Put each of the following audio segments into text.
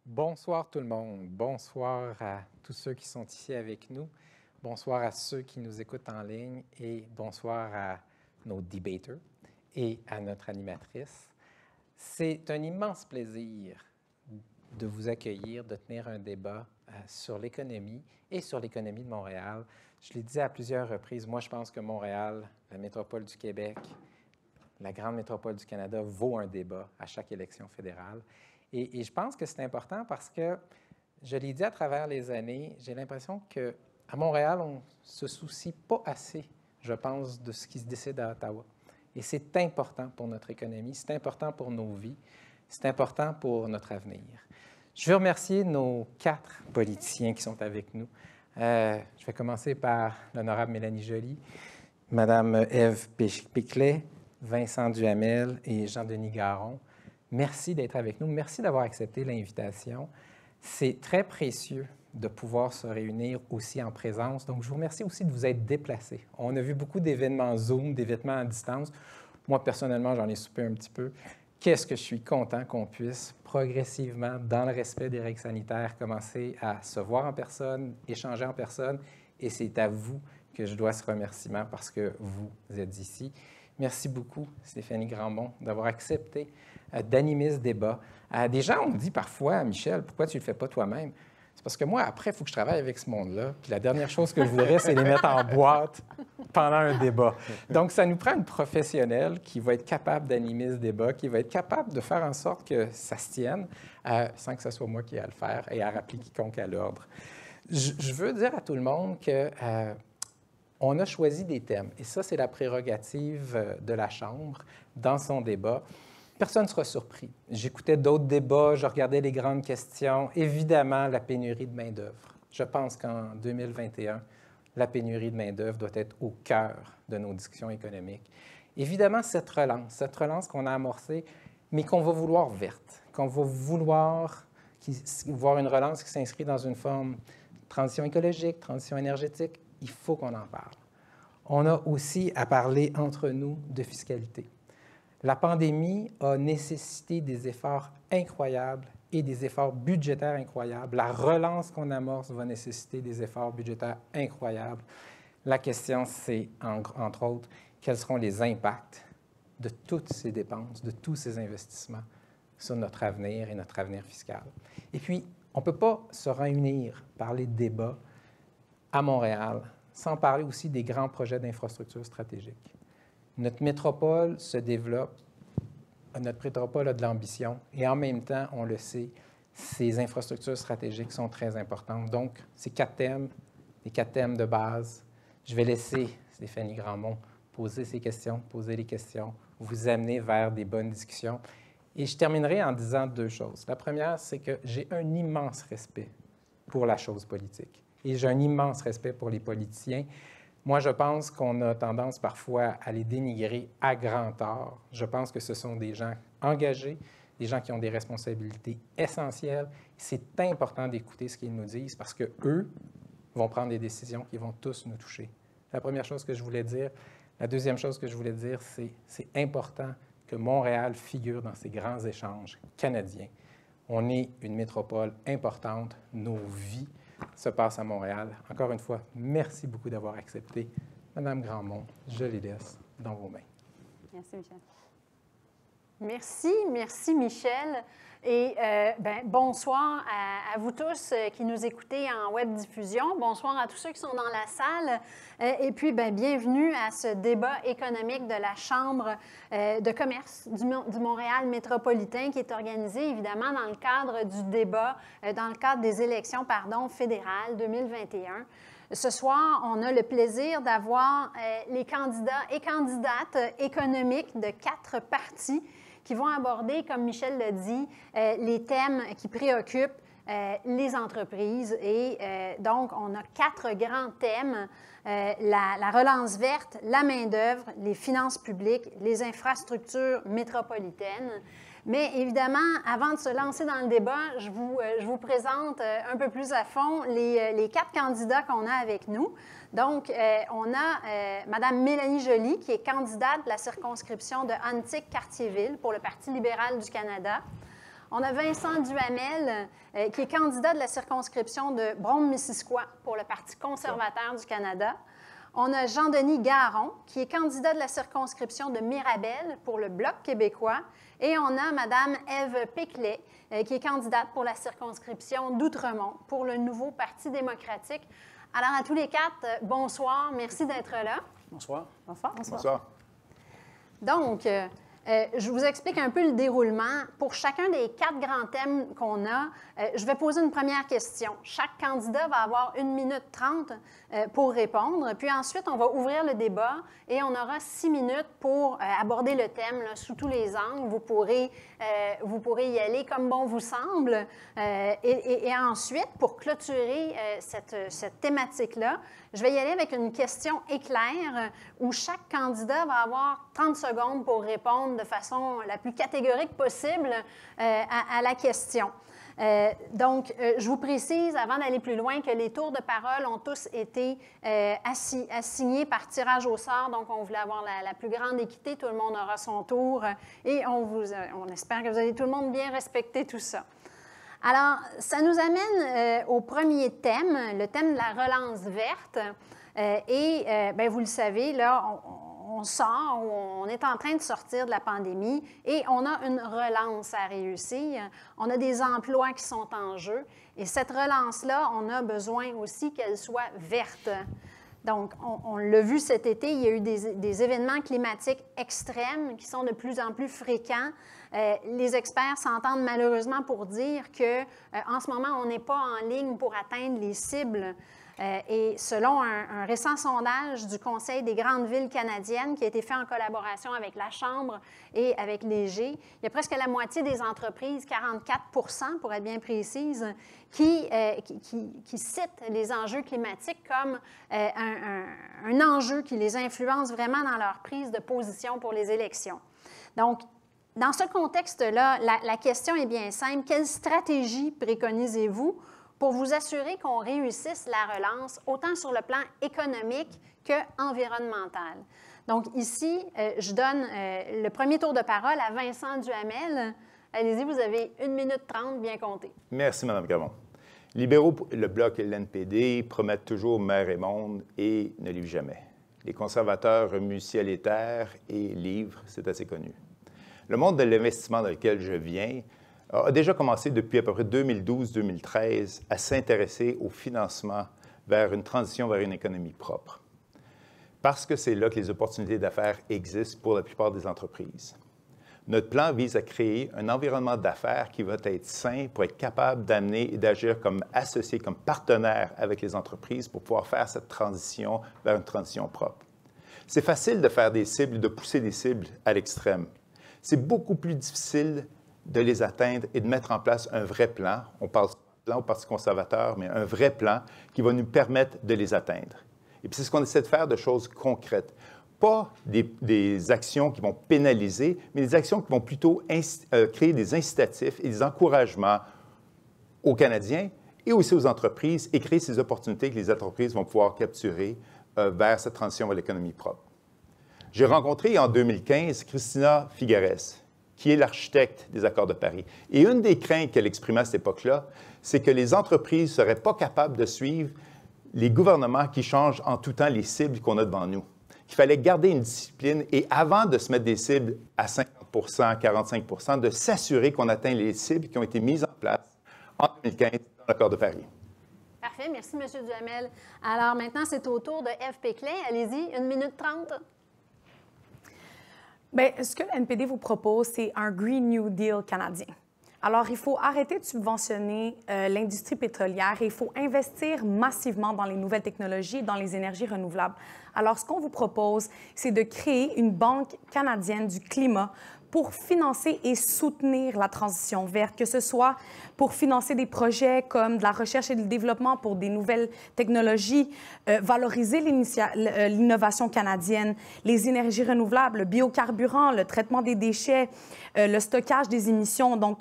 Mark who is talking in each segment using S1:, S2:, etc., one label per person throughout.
S1: Bonsoir tout le monde. Bonsoir à tous ceux qui sont ici avec nous. Bonsoir à ceux qui nous écoutent en ligne et bonsoir à nos debaters et à notre animatrice. C'est un immense plaisir de vous accueillir, de tenir un débat sur l'économie et sur l'économie de Montréal. Je l'ai dit à plusieurs reprises, moi je pense que Montréal, la métropole du Québec, la grande métropole du Canada, vaut un débat à chaque élection fédérale. Et je pense que c'est important parce que, je l'ai dit à travers les années, j'ai l'impression qu'à Montréal, on ne se soucie pas assez, je pense, de ce qui se décide à Ottawa. Et c'est important pour notre économie, c'est important pour nos vies, c'est important pour notre avenir. Je veux remercier nos 4 politiciens qui sont avec nous. Je vais commencer par l'honorable Mélanie Joly, Mme Ève Péclet, Vincent Duhamel et Jean-Denis Garon. Merci d'être avec nous. Merci d'avoir accepté l'invitation. C'est très précieux de pouvoir se réunir aussi en présence. Donc, je vous remercie aussi de vous être déplacés. On a vu beaucoup d'événements Zoom, d'événements à distance. Moi, personnellement, j'en ai soupé un petit peu. Qu'est-ce que je suis content qu'on puisse progressivement, dans le respect des règles sanitaires, commencer à se voir en personne, échanger en personne. Et c'est à vous que je dois ce remerciement parce que vous êtes ici. Merci beaucoup, Stéphanie Grandmont, d'avoir accepté d'animer ce débat. Des gens ont dit parfois, Michel, pourquoi tu ne le fais pas toi-même? C'est parce que moi, après, il faut que je travaille avec ce monde-là. Puis la dernière chose que je voudrais, c'est les mettre en boîte pendant un débat. Donc, ça nous prend une professionnelle qui va être capable d'animer ce débat, qui va être capable de faire en sorte que ça se tienne sans que ce soit moi qui ai à le faire et à rappeler quiconque à l'ordre. Je veux dire à tout le monde que on a choisi des thèmes, et ça, c'est la prérogative de la Chambre dans son débat. Personne ne sera surpris. J'écoutais d'autres débats, je regardais les grandes questions. Évidemment, la pénurie de main-d'œuvre. Je pense qu'en 2021, la pénurie de main-d'œuvre doit être au cœur de nos discussions économiques. Évidemment, cette relance qu'on a amorcée, mais qu'on va vouloir verte, qu'on va vouloir voir une relance qui s'inscrit dans une forme de transition écologique, transition énergétique. Il faut qu'on en parle. On a aussi à parler entre nous de fiscalité. La pandémie a nécessité des efforts incroyables et des efforts budgétaires incroyables. La relance qu'on amorce va nécessiter des efforts budgétaires incroyables. La question, c'est, entre autres, quels seront les impacts de toutes ces dépenses, de tous ces investissements sur notre avenir et notre avenir fiscal. Et puis, on ne peut pas se réunir, parler de débats à Montréal, sans parler aussi des grands projets d'infrastructures stratégiques. Notre métropole se développe, notre métropole a de l'ambition, et en même temps, on le sait, ces infrastructures stratégiques sont très importantes. Donc, ces 4 thèmes, les 4 thèmes de base, je vais laisser Stéphanie Grandmont poser ces questions, poser les questions, vous amener vers des bonnes discussions. Et je terminerai en disant 2 choses. La première, c'est que j'ai un immense respect pour la chose politique. Et j'ai un immense respect pour les politiciens. Moi, je pense qu'on a tendance parfois à les dénigrer à grand tort. Je pense que ce sont des gens engagés, des gens qui ont des responsabilités essentielles. C'est important d'écouter ce qu'ils nous disent parce qu'eux vont prendre des décisions qui vont tous nous toucher. C'est la première chose que je voulais dire. La deuxième chose que je voulais dire, c'est important que Montréal figure dans ces grands échanges canadiens. On est une métropole importante. Nos vies se passe à Montréal. Encore une fois, merci beaucoup d'avoir accepté. Madame Grandmont, je les laisse dans vos mains.
S2: Merci, Michel. Merci, Michel. Et bonsoir à vous tous qui nous écoutez en web diffusion. Bonsoir à tous ceux qui sont dans la salle. Et puis, bienvenue à ce débat économique de la Chambre de commerce du Montréal métropolitain qui est organisé évidemment dans le cadre du débat, dans le cadre des élections fédérales 2021. Ce soir, on a le plaisir d'avoir les candidats et candidates économiques de 4 partis qui vont aborder, comme Michel l'a dit, les thèmes qui préoccupent les entreprises. Et donc, on a 4 grands thèmes, la relance verte, la main-d'œuvre, les finances publiques, les infrastructures métropolitaines. Mais évidemment, avant de se lancer dans le débat, je vous présente un peu plus à fond les 4 candidats qu'on a avec nous. Donc, on a Mme Mélanie Joly, qui est candidate de la circonscription de Antique-Cartierville pour le Parti libéral du Canada. On a Vincent Duhamel, qui est candidat de la circonscription de Brome-Missisquoi pour le Parti conservateur du Canada. On a Jean-Denis Garon, qui est candidat de la circonscription de Mirabel pour le Bloc québécois. Et on a Mme Ève Péclet, qui est candidate pour la circonscription d'Outremont pour le nouveau Parti démocratique. Alors, à tous les 4, bonsoir. Merci d'être là.
S3: Bonsoir.
S2: Bonsoir.
S3: Bonsoir.
S2: Donc, je vous explique un peu le déroulement. Pour chacun des 4 grands thèmes qu'on a, je vais poser une première question. Chaque candidat va avoir 1 minute 30 pour répondre. Puis ensuite, on va ouvrir le débat et on aura 6 minutes pour aborder le thème là, sous tous les angles. Vous pourrez y aller comme bon vous semble. Et ensuite, pour clôturer cette thématique-là, je vais y aller avec une question éclair où chaque candidat va avoir 30 secondes pour répondre de façon la plus catégorique possible à la question. Donc, je vous précise, avant d'aller plus loin, que les tours de parole ont tous été assignés par tirage au sort. Donc, on voulait avoir la plus grande équité. Tout le monde aura son tour et on espère que vous allez tout le monde bien respecter tout ça. Alors, ça nous amène au premier thème, le thème de la relance verte. Bien, vous le savez, là, on sort, on est en train de sortir de la pandémie et on a une relance à réussir. On a des emplois qui sont en jeu et cette relance-là, on a besoin aussi qu'elle soit verte. Donc, on l'a vu cet été, il y a eu des événements climatiques extrêmes qui sont de plus en plus fréquents. Les experts s'entendent malheureusement pour dire qu'en ce moment, on n'est pas en ligne pour atteindre les cibles. Et selon un récent sondage du Conseil des grandes villes canadiennes qui a été fait en collaboration avec la Chambre et avec l'Éger, il y a presque la moitié des entreprises, 44 pour être bien précise, qui citent les enjeux climatiques comme un enjeu qui les influence vraiment dans leur prise de position pour les élections. Donc, dans ce contexte-là, la question est bien simple. Quelle stratégie préconisez-vous pour vous assurer qu'on réussisse la relance, autant sur le plan économique qu'environnemental? Donc ici, je donne le premier tour de parole à Vincent Duhamel. Allez-y, vous avez 1 minute 30 bien compté.
S3: Merci, Mme Gramont. Libéraux, le Bloc et l'NPD promettent toujours mer et monde et ne livrent jamais. Les conservateurs remuent ciel et terre et livrent, c'est assez connu. Le monde de l'investissement dans lequel je viens a déjà commencé depuis à peu près 2012-2013 à s'intéresser au financement vers une transition vers une économie propre. Parce que c'est là que les opportunités d'affaires existent pour la plupart des entreprises. Notre plan vise à créer un environnement d'affaires qui va être sain pour être capable d'amener et d'agir comme associé, comme partenaire avec les entreprises pour pouvoir faire cette transition vers une transition propre. C'est facile de faire des cibles, de pousser des cibles à l'extrême. C'est beaucoup plus difficile de les atteindre et de mettre en place un vrai plan. On parle de plan au Parti conservateur, mais un vrai plan qui va nous permettre de les atteindre. Et puis c'est ce qu'on essaie de faire de choses concrètes. Pas des actions qui vont pénaliser, mais des actions qui vont plutôt créer des incitatifs et des encouragements aux Canadiens et aussi aux entreprises et créer ces opportunités que les entreprises vont pouvoir capturer vers cette transition vers l'économie propre. J'ai rencontré en 2015 Christina Figueres, qui est l'architecte des accords de Paris. Et une des craintes qu'elle exprimait à cette époque-là, c'est que les entreprises ne seraient pas capables de suivre les gouvernements qui changent en tout temps les cibles qu'on a devant nous. Qu'il fallait garder une discipline et avant de se mettre des cibles à 50 45 de s'assurer qu'on atteint les cibles qui ont été mises en place en 2015 dans l'accord de Paris.
S2: Parfait. Merci, M. Duhamel. Alors maintenant, c'est au tour de Ève Péclet. Allez-y, 1 minute 30.
S4: Bien, ce que le NPD vous propose, c'est un Green New Deal canadien. Alors, il faut arrêter de subventionner l'industrie pétrolière et il faut investir massivement dans les nouvelles technologies et dans les énergies renouvelables. Alors, ce qu'on vous propose, c'est de créer une banque canadienne du climat pour financer et soutenir la transition verte, que ce soit pour financer des projets comme de la recherche et du développement pour des nouvelles technologies, valoriser l'innovation canadienne, les énergies renouvelables, le biocarburant, le traitement des déchets, le stockage des émissions. Donc,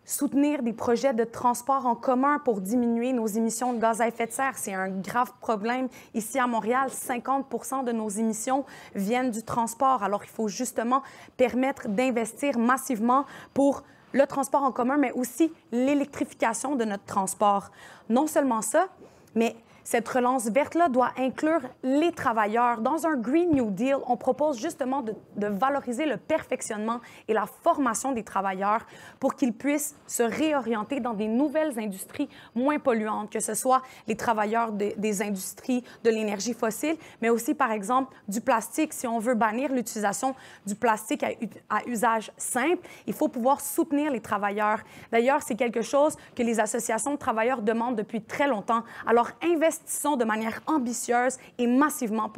S4: soutenir des projets de transport en commun pour diminuer nos émissions de gaz à effet de serre. C'est un grave problème. Ici à Montréal, 50 de nos émissions viennent du transport. Alors, il faut justement permettre d'investir massivement pour le transport en commun, mais aussi l'électrification de notre transport. Non seulement ça, mais cette relance verte-là doit inclure les travailleurs. Dans un Green New Deal, on propose justement de valoriser le perfectionnement et la formation des travailleurs pour qu'ils puissent se réorienter dans des nouvelles industries moins polluantes, que ce soit les travailleurs des industries de l'énergie fossile, mais aussi, par exemple, du plastique. Si on veut bannir l'utilisation du plastique à usage simple, il faut pouvoir soutenir les travailleurs. D'ailleurs, c'est quelque chose que les associations de travailleurs demandent depuis très longtemps. Alors, investissons de manière ambitieuse et massivement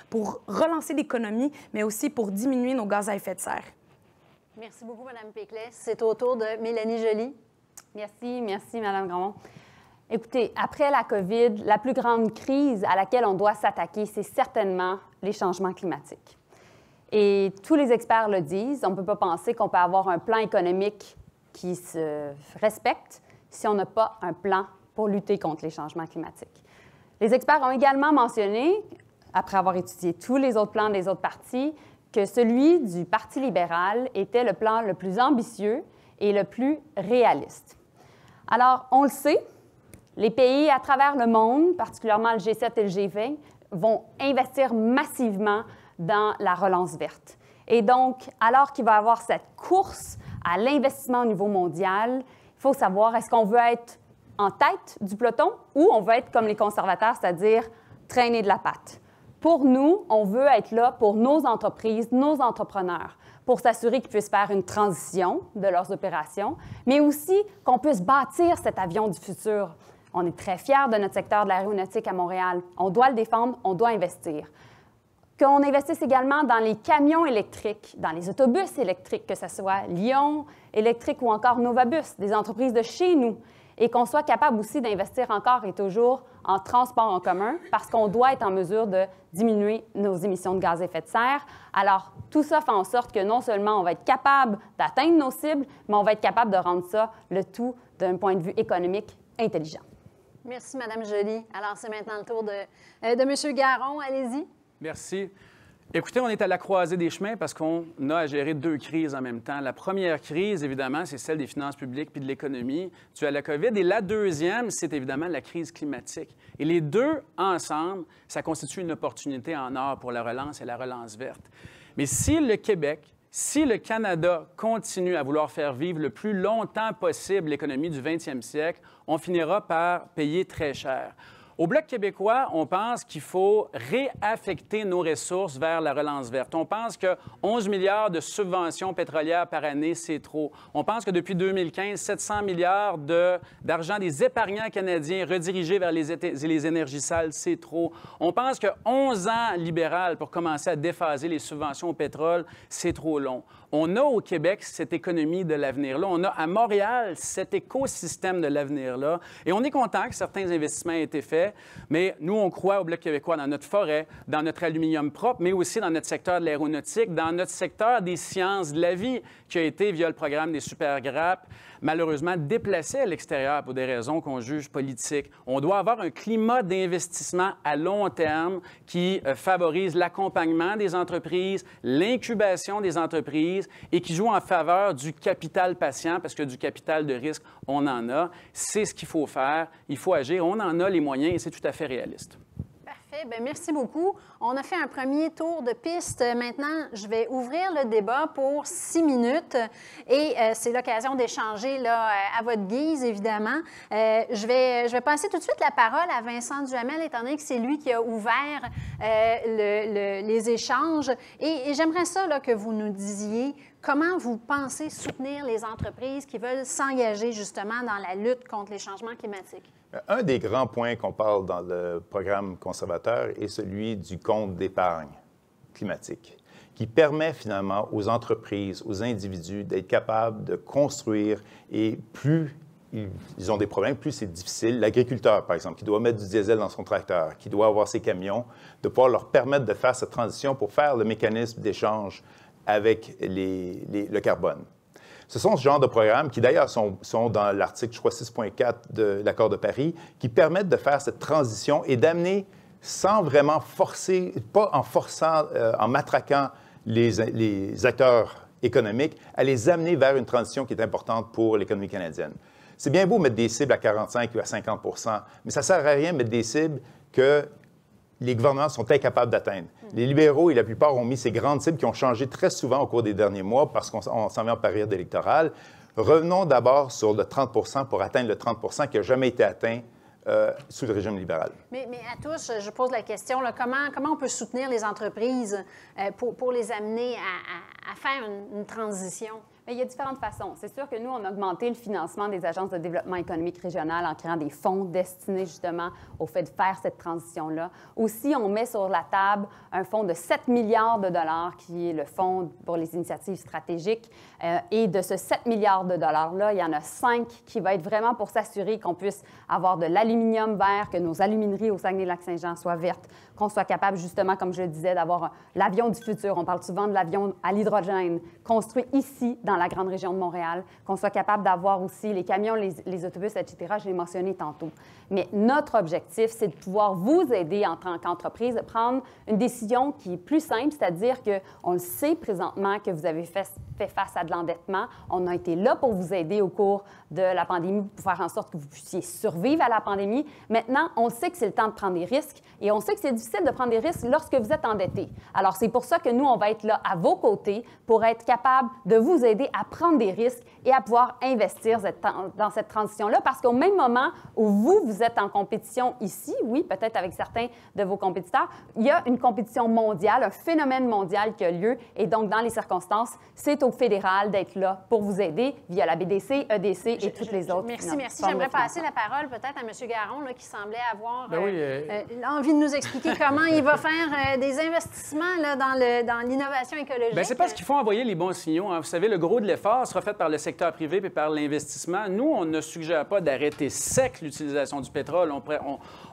S4: pour relancer l'économie, mais aussi pour diminuer nos gaz à effet de serre.
S2: Merci beaucoup, Mme Péclet. C'est au tour de Mélanie Joly.
S5: Merci, Mme Grandmont. Écoutez, après la COVID, la plus grande crise à laquelle on doit s'attaquer, c'est certainement les changements climatiques. Et tous les experts le disent, on ne peut pas penser qu'on peut avoir un plan économique qui se respecte si on n'a pas un plan pour lutter contre les changements climatiques. Les experts ont également mentionné, après avoir étudié tous les autres plans des autres partis, que celui du Parti libéral était le plan le plus ambitieux et le plus réaliste. Alors, on le sait, les pays à travers le monde, particulièrement le G7 et le G20, vont investir massivement dans la relance verte. Et donc, alors qu'il va y avoir cette course à l'investissement au niveau mondial, il faut savoir, est-ce qu'on veut être en tête du peloton ou on veut être comme les conservateurs, c'est-à-dire traîner de la patte? Pour nous, on veut être là pour nos entreprises, nos entrepreneurs, pour s'assurer qu'ils puissent faire une transition de leurs opérations, mais aussi qu'on puisse bâtir cet avion du futur. On est très fiers de notre secteur de l'aéronautique à Montréal. On doit le défendre, on doit investir. Qu'on investisse également dans les camions électriques, dans les autobus électriques, que ce soit Lyon Électrique ou encore Novabus, des entreprises de chez nous, et qu'on soit capable aussi d'investir encore et toujours en transport en commun parce qu'on doit être en mesure de diminuer nos émissions de gaz à effet de serre. Alors, tout ça fait en sorte que non seulement on va être capable d'atteindre nos cibles, mais on va être capable de rendre ça, le tout, d'un point de vue économique intelligent.
S2: Merci, Mme Joly. Alors, c'est maintenant le tour de M. Garon. Allez-y.
S6: Merci. Écoutez, on est à la croisée des chemins parce qu'on a à gérer deux crises en même temps. La première crise, évidemment, c'est celle des finances publiques puis de l'économie due à la COVID. Et la deuxième, c'est évidemment la crise climatique. Et les deux, ensemble, ça constitue une opportunité en or pour la relance et la relance verte. Mais si le Québec, si le Canada continue à vouloir faire vivre le plus longtemps possible l'économie du 20e siècle, on finira par payer très cher. Au Bloc québécois, on pense qu'il faut réaffecter nos ressources vers la relance verte. On pense que 11 milliards de subventions pétrolières par année, c'est trop. On pense que depuis 2015, 700 milliards d'argent des épargnants canadiens redirigés vers les énergies sales, c'est trop. On pense que 11 ans libéral pour commencer à déphaser les subventions au pétrole, c'est trop long. On a au Québec cette économie de l'avenir-là. On a à Montréal cet écosystème de l'avenir-là. Et on est content que certains investissements aient été faits, mais nous, on croit au Bloc québécois dans notre forêt, dans notre aluminium propre, mais aussi dans notre secteur de l'aéronautique, dans notre secteur des sciences de la vie, qui a été, via le programme des super-grappes, malheureusement déplacé à l'extérieur pour des raisons qu'on juge politiques. On doit avoir un climat d'investissement à long terme qui favorise l'accompagnement des entreprises, l'incubation des entreprises et qui joue en faveur du capital patient, parce que du capital de risque, on en a. C'est ce qu'il faut faire. Il faut agir. On en a les moyens et c'est tout à fait réaliste.
S2: Parfait. Bien, merci beaucoup. On a fait un premier tour de piste. Maintenant, je vais ouvrir le débat pour 6 minutes et c'est l'occasion d'échanger là, à votre guise, évidemment. Je vais passer tout de suite la parole à Vincent Duhamel, étant donné que c'est lui qui a ouvert les échanges. Et j'aimerais ça là, que vous nous disiez comment vous pensez soutenir les entreprises qui veulent s'engager justement dans la lutte contre les changements climatiques?
S3: Un des grands points qu'on parle dans le programme conservateur est celui du compte d'épargne climatique, qui permet finalement aux entreprises, aux individus d'être capables de construire et plus ils ont des problèmes, plus c'est difficile. L'agriculteur, par exemple, qui doit mettre du diesel dans son tracteur, qui doit avoir ses camions, de pouvoir leur permettre de faire cette transition pour faire le mécanisme d'échange avec le carbone. Ce sont ce genre de programmes qui, d'ailleurs, sont dans l'article, je crois, 6.4 de l'Accord de Paris, qui permettent de faire cette transition et d'amener, sans vraiment forcer, pas en forçant, en matraquant les acteurs économiques, à les amener vers une transition qui est importante pour l'économie canadienne. C'est bien beau mettre des cibles à 45 ou à 50 mais ça ne sert à rien de mettre des cibles que les gouvernements sont incapables d'atteindre. Les libéraux et la plupart ont mis ces grandes cibles qui ont changé très souvent au cours des derniers mois parce qu'on s'en vient en période électorale. Revenons d'abord sur le 30 pour atteindre le 30 qui n'a jamais été atteint sous le régime libéral.
S2: Mais à tous, je pose la question, là, comment on peut soutenir les entreprises pour les amener à faire une transition?
S5: Mais il y a différentes façons. C'est sûr que nous, on a augmenté le financement des agences de développement économique régional en créant des fonds destinés justement au fait de faire cette transition-là. Aussi, on met sur la table un fonds de 7 milliards de dollars qui est le fonds pour les initiatives stratégiques. Et de ce 7 milliards de dollars-là, il y en a 5 qui va être vraiment pour s'assurer qu'on puisse avoir de l'aluminium vert, que nos alumineries au Saguenay-Lac-Saint-Jean soient vertes, qu'on soit capable justement, comme je le disais, d'avoir l'avion du futur. On parle souvent de l'avion à l'hydrogène, construit ici, dans la grande région de Montréal, qu'on soit capable d'avoir aussi les camions, les autobus, etc. Je l'ai mentionné tantôt. Mais notre objectif, c'est de pouvoir vous aider en tant qu'entreprise à prendre une décision qui est plus simple, c'est-à-dire qu'on le sait présentement que vous avez fait face à de l'endettement. On a été là pour vous aider au cours de la pandémie, pour faire en sorte que vous puissiez survivre à la pandémie. Maintenant, on sait que c'est le temps de prendre des risques et on sait que c'est difficile de prendre des risques lorsque vous êtes endetté. Alors, c'est pour ça que nous, on va être là à vos côtés pour être capable de vous aider à prendre des risques et à pouvoir investir dans cette transition-là, parce qu'au même moment où vous êtes en compétition ici, oui, peut-être avec certains de vos compétiteurs, il y a une compétition mondiale, un phénomène mondial qui a lieu, et donc, dans les circonstances, c'est au fédéral d'être là pour vous aider via la BDC, EDC et toutes les autres.
S2: Merci. J'aimerais passer la parole peut-être à M. Garon, là, qui semblait avoir envie de nous expliquer comment il va faire des investissements là, dans l'innovation écologique.
S6: Bien, c'est parce qu'il faut envoyer les bons signaux. Hein. Vous savez, le gros de l'effort sera fait par le secteur privé et par l'investissement. Nous, on ne suggère pas d'arrêter sec l'utilisation du pétrole.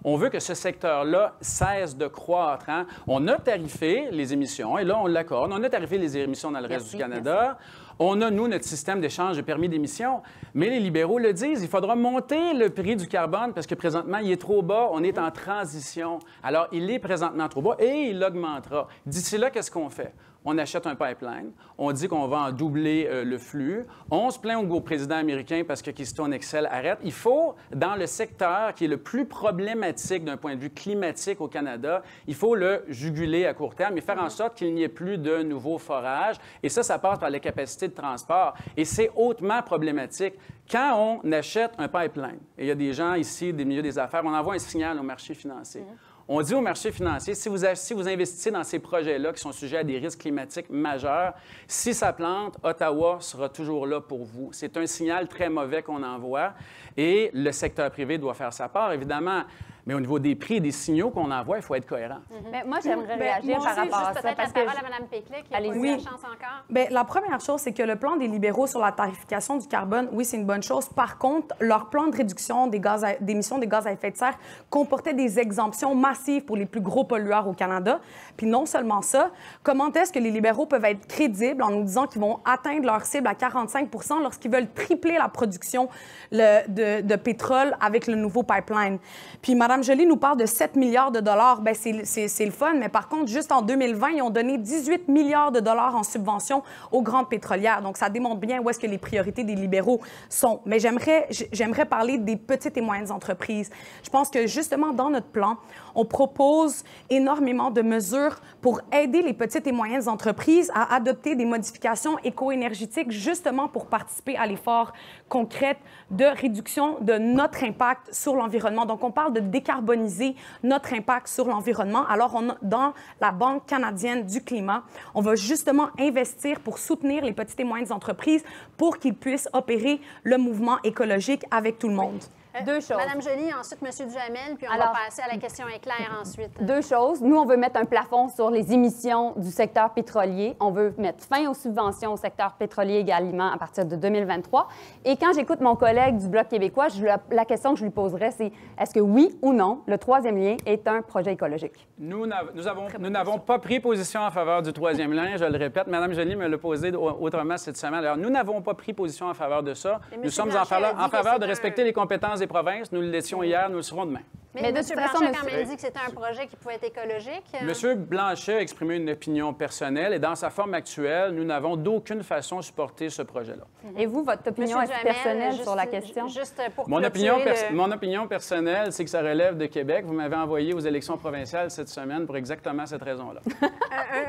S6: On veut que ce secteur-là cesse de croître. Hein. On a tarifé les émissions, et là, on l'accorde. On a tarifé les émissions dans le reste du Canada. On a, nous, notre système d'échange de permis d'émission, mais les libéraux le disent, il faudra monter le prix du carbone parce que présentement, il est trop bas, on est en transition. Alors, il est présentement trop bas et il augmentera. D'ici là, qu'est-ce qu'on fait? On achète un pipeline, on dit qu'on va en doubler le flux, on se plaint au président américain parce que Keystone XL arrête. Il faut, dans le secteur qui est le plus problématique d'un point de vue climatique au Canada, il faut le juguler à court terme et faire en sorte qu'il n'y ait plus de nouveaux forages. Et ça passe par les capacités de transport. Et c'est hautement problématique. Quand on achète un pipeline, et il y a des gens ici, des milieux des affaires, on envoie un signal au marché financier. On dit au marché financier, si vous investissez dans ces projets-là qui sont sujets à des risques climatiques majeurs, si ça plante, Ottawa sera toujours là pour vous. C'est un signal très mauvais qu'on envoie et le secteur privé doit faire sa part, évidemment. Mais au niveau des prix et des signaux qu'on envoie, il faut être cohérent.
S5: Mais moi, j'aimerais réagir par rapport à ça.
S2: Peut-être la parole à Mme Péclé, qui a pas eu la chance encore.
S4: Bien, la première chose, c'est que le plan des libéraux sur la tarification du carbone, oui, c'est une bonne chose. Par contre, leur plan de réduction d'émissions des gaz à effet de serre comportait des exemptions massives pour les plus gros pollueurs au Canada. Puis non seulement ça, comment est-ce que les libéraux peuvent être crédibles en nous disant qu'ils vont atteindre leur cible à 45 % lorsqu'ils veulent tripler la production de pétrole avec le nouveau pipeline? Puis Mme Joly nous parle de 7 milliards de dollars. Bien, c'est le fun, mais par contre, juste en 2020, ils ont donné 18 milliards de dollars en subventions aux grandes pétrolières. Donc, ça démontre bien où est-ce que les priorités des libéraux sont. Mais j'aimerais parler des petites et moyennes entreprises. Je pense que, justement, dans notre plan, on propose énormément de mesures pour aider les petites et moyennes entreprises à adopter des modifications éco-énergétiques, justement pour participer à l'effort concret de réduction de notre impact sur l'environnement. Donc, on parle de décarboniser notre impact sur l'environnement. Alors, dans la Banque canadienne du climat, on va justement investir pour soutenir les petites et moyennes entreprises pour qu'ils puissent opérer le mouvement écologique avec tout le monde.
S5: Deux choses.
S2: Madame Joly, ensuite M. Duhamel, puis on
S5: Alors,
S2: va passer à la question éclair ensuite.
S5: Deux choses. Nous, on veut mettre un plafond sur les émissions du secteur pétrolier. On veut mettre fin aux subventions au secteur pétrolier également à partir de 2023. Et quand j'écoute mon collègue du Bloc québécois, la question que je lui poserais, c'est est-ce que oui ou non, le troisième lien est un projet écologique?
S6: Nous n'avons pas pris position en faveur du troisième lien, je le répète. Mme Joly me l'a posé autrement cette semaine. Alors, nous n'avons pas pris position en faveur de ça. Nous sommes en faveur de respecter les compétences des provinces. Nous l'étions hier, nous le serons demain.
S2: Mais
S5: de
S2: M.
S5: toute façon,
S2: Blanchet a quand même dit que c'était un projet qui pouvait être écologique.
S6: M. Blanchet a exprimé une opinion personnelle et dans sa forme actuelle, nous n'avons d'aucune façon supporté ce projet-là.
S5: Et vous, votre opinion est personnelle sur la question?
S2: Juste pour
S6: Mon opinion personnelle, c'est que ça relève de Québec. Vous m'avez envoyé aux élections provinciales cette semaine pour exactement cette raison-là.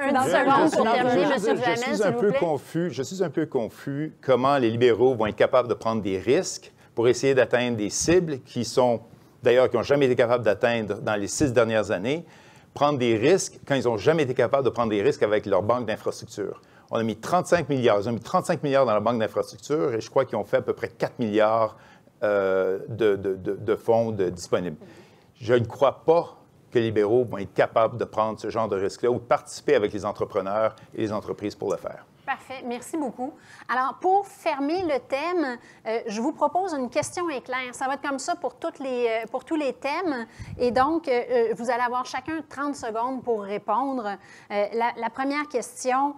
S2: Une seconde pour terminer, M. Duhamel,
S3: Je suis un peu confus comment les libéraux vont être capables de prendre des risques pour essayer d'atteindre des cibles qui n'ont jamais été capables d'atteindre dans les 6 dernières années, prendre des risques quand ils n'ont jamais été capables de prendre des risques avec leur banque d'infrastructure. On a mis 35 milliards. Ils ont mis 35 milliards dans la banque d'infrastructure et je crois qu'ils ont fait à peu près 4 milliards de fonds disponibles. Je ne crois pas que les libéraux vont être capables de prendre ce genre de risque-là ou de participer avec les entrepreneurs et les entreprises pour le faire.
S2: Parfait, merci beaucoup. Alors, pour fermer le thème, je vous propose une question éclair. Ça va être comme ça pour tous les thèmes. Et donc, vous allez avoir chacun 30 secondes pour répondre. La première question,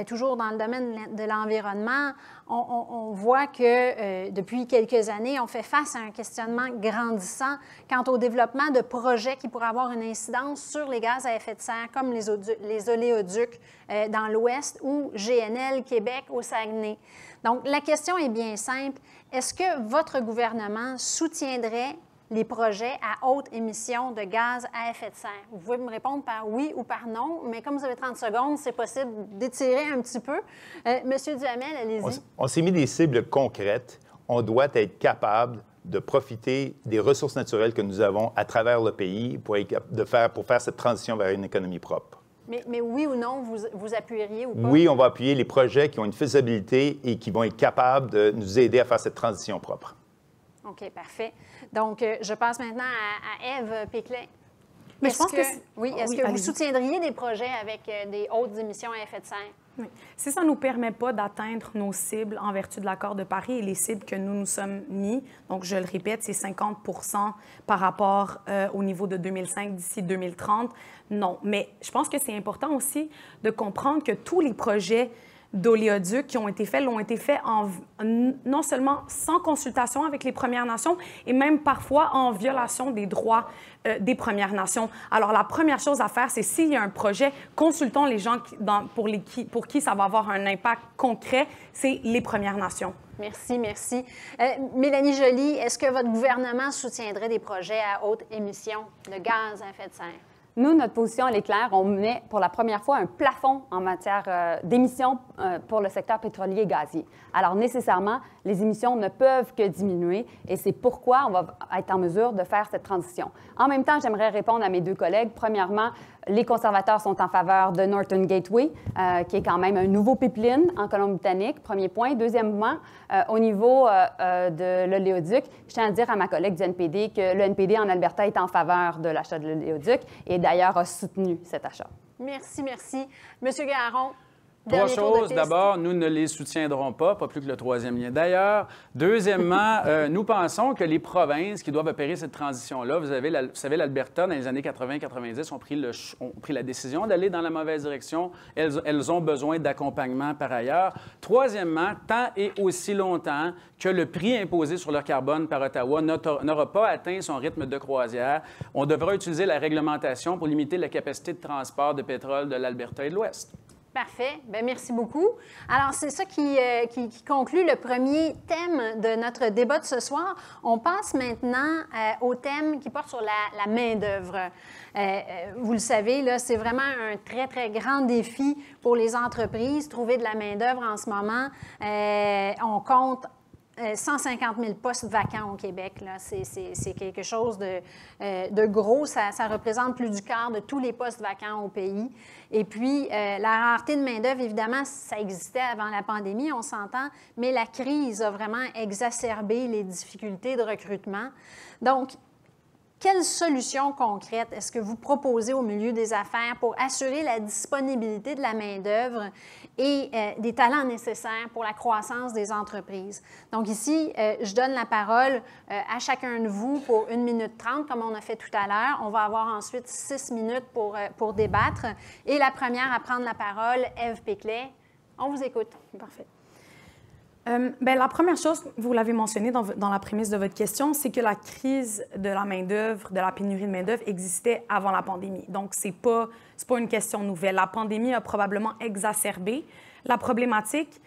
S2: toujours dans le domaine de l'environnement, on voit que depuis quelques années, on fait face à un questionnement grandissant quant au développement de projets qui pourraient avoir une incidence sur les gaz à effet de serre, comme les oléoducs dans l'Ouest ou GNL Québec au Saguenay. Donc, la question est bien simple. Est-ce que votre gouvernement soutiendrait les projets à haute émission de gaz à effet de serre? Vous pouvez me répondre par oui ou par non, mais comme vous avez 30 secondes, c'est possible d'étirer un petit peu. Monsieur Duhamel, allez-y.
S3: On s'est mis des cibles concrètes. On doit être capable de profiter des ressources naturelles que nous avons à travers le pays pour faire cette transition vers une économie propre.
S2: Mais oui ou non, vous appuieriez ou pas?
S3: Oui, on va appuyer les projets qui ont une faisabilité et qui vont être capables de nous aider à faire cette transition propre.
S2: OK, parfait. Donc, je passe maintenant à Ève Péclet.
S4: Mais je pense que
S2: est-ce que vous soutiendriez des projets avec des hautes émissions à effet de serre?
S4: Oui. Si ça ne nous permet pas d'atteindre nos cibles en vertu de l'accord de Paris et les cibles que nous nous sommes mis, donc je le répète, c'est 50 par rapport au niveau de 2005 d'ici 2030, non. Mais je pense que c'est important aussi de comprendre que tous les projets d'oléoducs qui ont été faits l'ont été faits non seulement sans consultation avec les Premières Nations et même parfois en violation des droits des Premières Nations. Alors, la première chose à faire, c'est s'il y a un projet, consultons les gens pour qui ça va avoir un impact concret, c'est les Premières Nations.
S2: Merci, merci. Mélanie Joly, est-ce que votre gouvernement soutiendrait des projets à haute émission de gaz à effet de serre?
S5: Nous, notre position, elle est claire. On met pour la première fois un plafond en matière d'émissions pour le secteur pétrolier et gazier. Alors, nécessairement, les émissions ne peuvent que diminuer et c'est pourquoi on va être en mesure de faire cette transition. En même temps, j'aimerais répondre à mes deux collègues. Premièrement, les conservateurs sont en faveur de Northern Gateway, qui est quand même un nouveau pipeline en Colombie-Britannique, premier point. Deuxièmement, au niveau de l'oléoduc, je tiens à dire à ma collègue du NPD que le NPD en Alberta est en faveur de l'achat de l'oléoduc et d'ailleurs a soutenu cet achat.
S2: Merci, merci. Monsieur Garon.
S6: Trois choses. D'abord, nous ne les soutiendrons pas plus que le troisième lien. D'ailleurs, deuxièmement, nous pensons que les provinces qui doivent opérer cette transition-là, vous savez, l'Alberta, dans les années 80-90, ont pris la décision d'aller dans la mauvaise direction. Elles ont besoin d'accompagnement par ailleurs. Troisièmement, tant et aussi longtemps que le prix imposé sur le carbone par Ottawa n'aura pas atteint son rythme de croisière, on devra utiliser la réglementation pour limiter la capacité de transport de pétrole de l'Alberta et de l'Ouest.
S2: Parfait. Bien, merci beaucoup. Alors, c'est ça qui conclut le premier thème de notre débat de ce soir. On passe maintenant au thème qui porte sur la main-d'œuvre. Vous le savez, là, c'est vraiment un très, très grand défi pour les entreprises, trouver de la main-d'œuvre en ce moment. On compte 150 000 postes vacants au Québec. C'est quelque chose de gros. Ça représente plus du quart de tous les postes vacants au pays. Et puis, la rareté de main-d'œuvre, évidemment, ça existait avant la pandémie, on s'entend, mais la crise a vraiment exacerbé les difficultés de recrutement. Donc, quelles solutions concrètes est-ce que vous proposez au milieu des affaires pour assurer la disponibilité de la main-d'œuvre et des talents nécessaires pour la croissance des entreprises? Donc ici, je donne la parole à chacun de vous pour 1 minute 30, comme on a fait tout à l'heure. On va avoir ensuite 6 minutes pour débattre. Et la première à prendre la parole, Ève Péclet. On vous écoute.
S4: Parfait. Bien, la première chose, vous l'avez mentionné dans la prémisse de votre question, c'est que la crise de la main-d'œuvre, de la pénurie de main-d'œuvre existait avant la pandémie. Donc, c'est pas une question nouvelle. La pandémie a probablement exacerbé la problématique,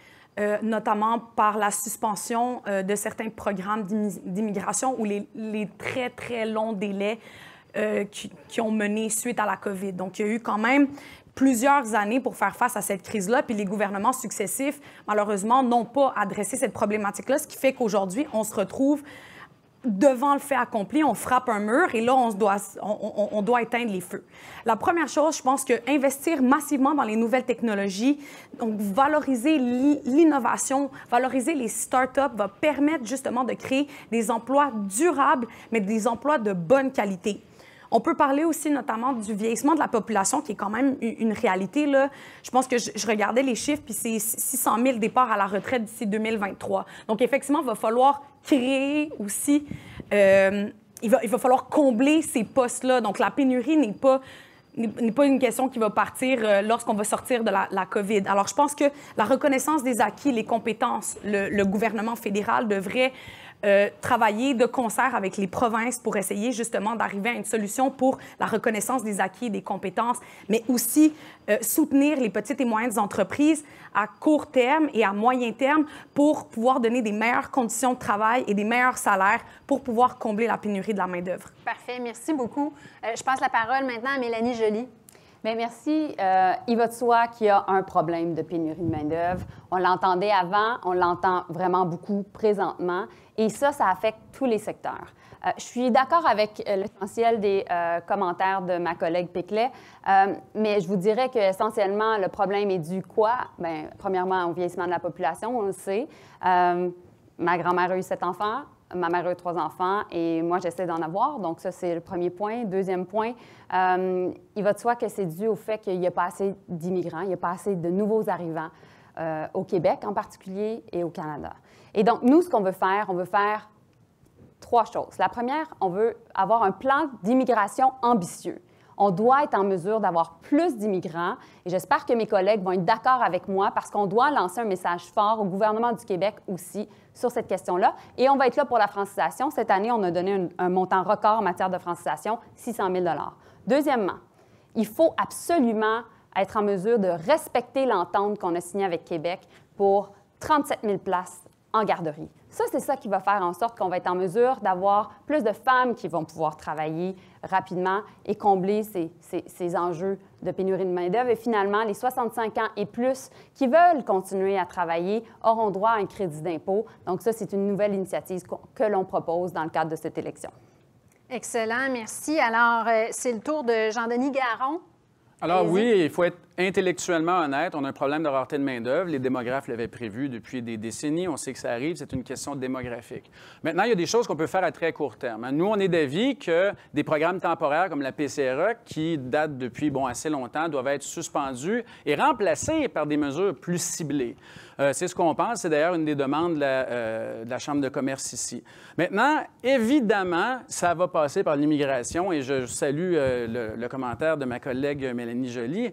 S4: notamment par la suspension de certains programmes d'immigration ou les très, très longs délais qui ont mené suite à la COVID. Donc, il y a eu quand même plusieurs années pour faire face à cette crise-là, puis les gouvernements successifs, malheureusement, n'ont pas adressé cette problématique-là, ce qui fait qu'aujourd'hui, on se retrouve devant le fait accompli, on frappe un mur et là, on doit éteindre les feux. La première chose, je pense qu'investir massivement dans les nouvelles technologies, donc valoriser l'innovation, valoriser les startups va permettre justement de créer des emplois durables, mais des emplois de bonne qualité. On peut parler aussi notamment du vieillissement de la population, qui est quand même une réalité, là. Je pense que je regardais les chiffres, puis c'est 600 000 départs à la retraite d'ici 2023. Donc, effectivement, il va falloir créer aussi... il va falloir combler ces postes-là. Donc, la pénurie n'est pas une question qui va partir lorsqu'on va sortir de la COVID. Alors, je pense que la reconnaissance des acquis, les compétences, le gouvernement fédéral devrait travailler de concert avec les provinces pour essayer justement d'arriver à une solution pour la reconnaissance des acquis et des compétences, mais aussi soutenir les petites et moyennes entreprises à court terme et à moyen terme pour pouvoir donner des meilleures conditions de travail et des meilleurs salaires pour pouvoir combler la pénurie de la main-d'œuvre.
S2: Parfait, merci beaucoup. Je passe la parole maintenant à Mélanie Joly.
S5: Bien, merci. Il va de soi qu'il y a un problème de pénurie de main-d'œuvre. On l'entendait avant, on l'entend vraiment beaucoup présentement. Et ça affecte tous les secteurs. Je suis d'accord avec l'essentiel des commentaires de ma collègue Péclet, mais je vous dirais qu'essentiellement, le problème est dû quoi? Bien, premièrement, au vieillissement de la population, on le sait. Ma grand-mère a eu 7 enfants. Ma mère a eu 3 enfants et moi, j'essaie d'en avoir. Donc, ça, c'est le premier point. Deuxième point, il va de soi que c'est dû au fait qu'il n'y a pas assez d'immigrants, il n'y a pas assez de nouveaux arrivants au Québec en particulier et au Canada. Et donc, nous, ce qu'on veut faire 3 choses. La première, on veut avoir un plan d'immigration ambitieux. On doit être en mesure d'avoir plus d'immigrants et j'espère que mes collègues vont être d'accord avec moi parce qu'on doit lancer un message fort au gouvernement du Québec aussi sur cette question-là. Et on va être là pour la francisation. Cette année, on a donné un montant record en matière de francisation, 600 000 $. Deuxièmement, il faut absolument être en mesure de respecter l'entente qu'on a signée avec Québec pour 37 000 places en garderie. Ça, c'est ça qui va faire en sorte qu'on va être en mesure d'avoir plus de femmes qui vont pouvoir travailler rapidement et combler ces enjeux de pénurie de main-d'œuvre. Et finalement, les 65 ans et plus qui veulent continuer à travailler auront droit à un crédit d'impôt. Donc ça, c'est une nouvelle initiative que l'on propose dans le cadre de cette élection.
S2: Excellent, merci. Alors, c'est le tour de Jean-Denis Garon.
S6: Alors oui, il faut être intellectuellement honnête. On a un problème de rareté de main-d'œuvre. Les démographes l'avaient prévu depuis des décennies. On sait que ça arrive. C'est une question démographique. Maintenant, il y a des choses qu'on peut faire à très court terme. Nous, on est d'avis que des programmes temporaires comme la PCRE, qui datent depuis assez longtemps, doivent être suspendus et remplacés par des mesures plus ciblées. C'est ce qu'on pense. C'est d'ailleurs une des demandes de la Chambre de commerce ici. Maintenant, évidemment, ça va passer par l'immigration et je salue le commentaire de ma collègue Mélanie Joly.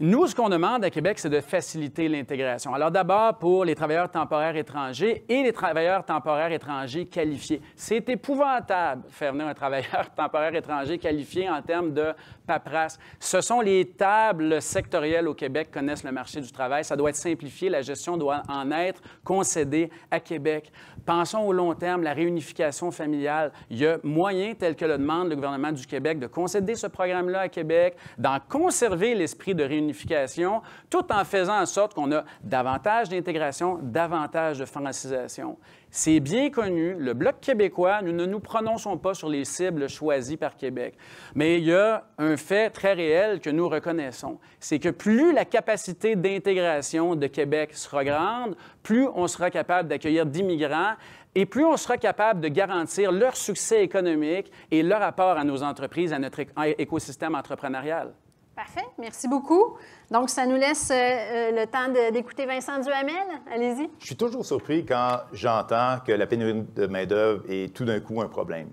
S6: Nous, ce qu'on demande à Québec, c'est de faciliter l'intégration. Alors d'abord, pour les travailleurs temporaires étrangers et les travailleurs temporaires étrangers qualifiés. C'est épouvantable faire venir un travailleur temporaire étranger qualifié en termes de paperasse. Ce sont les tables sectorielles au Québec qui connaissent le marché du travail. Ça doit être simplifié. La gestion doit en être concédée à Québec. Pensons au long terme, la réunification familiale. Il y a moyen, tel que le demande le gouvernement du Québec, de concéder ce programme-là à Québec, d'en conserver l'esprit de réunification, tout en faisant en sorte qu'on a davantage d'intégration, davantage de francisation. C'est bien connu, le Bloc québécois, nous ne nous prononçons pas sur les cibles choisies par Québec. Mais il y a un fait très réel que nous reconnaissons, c'est que plus la capacité d'intégration de Québec sera grande, plus on sera capable d'accueillir d'immigrants et plus on sera capable de garantir leur succès économique et leur apport à nos entreprises, à notre écosystème entrepreneurial.
S2: Parfait, merci beaucoup. Donc, ça nous laisse le temps d'écouter Vincent Duhamel. Allez-y.
S3: Je suis toujours surpris quand j'entends que la pénurie de main-d'œuvre est tout d'un coup un problème.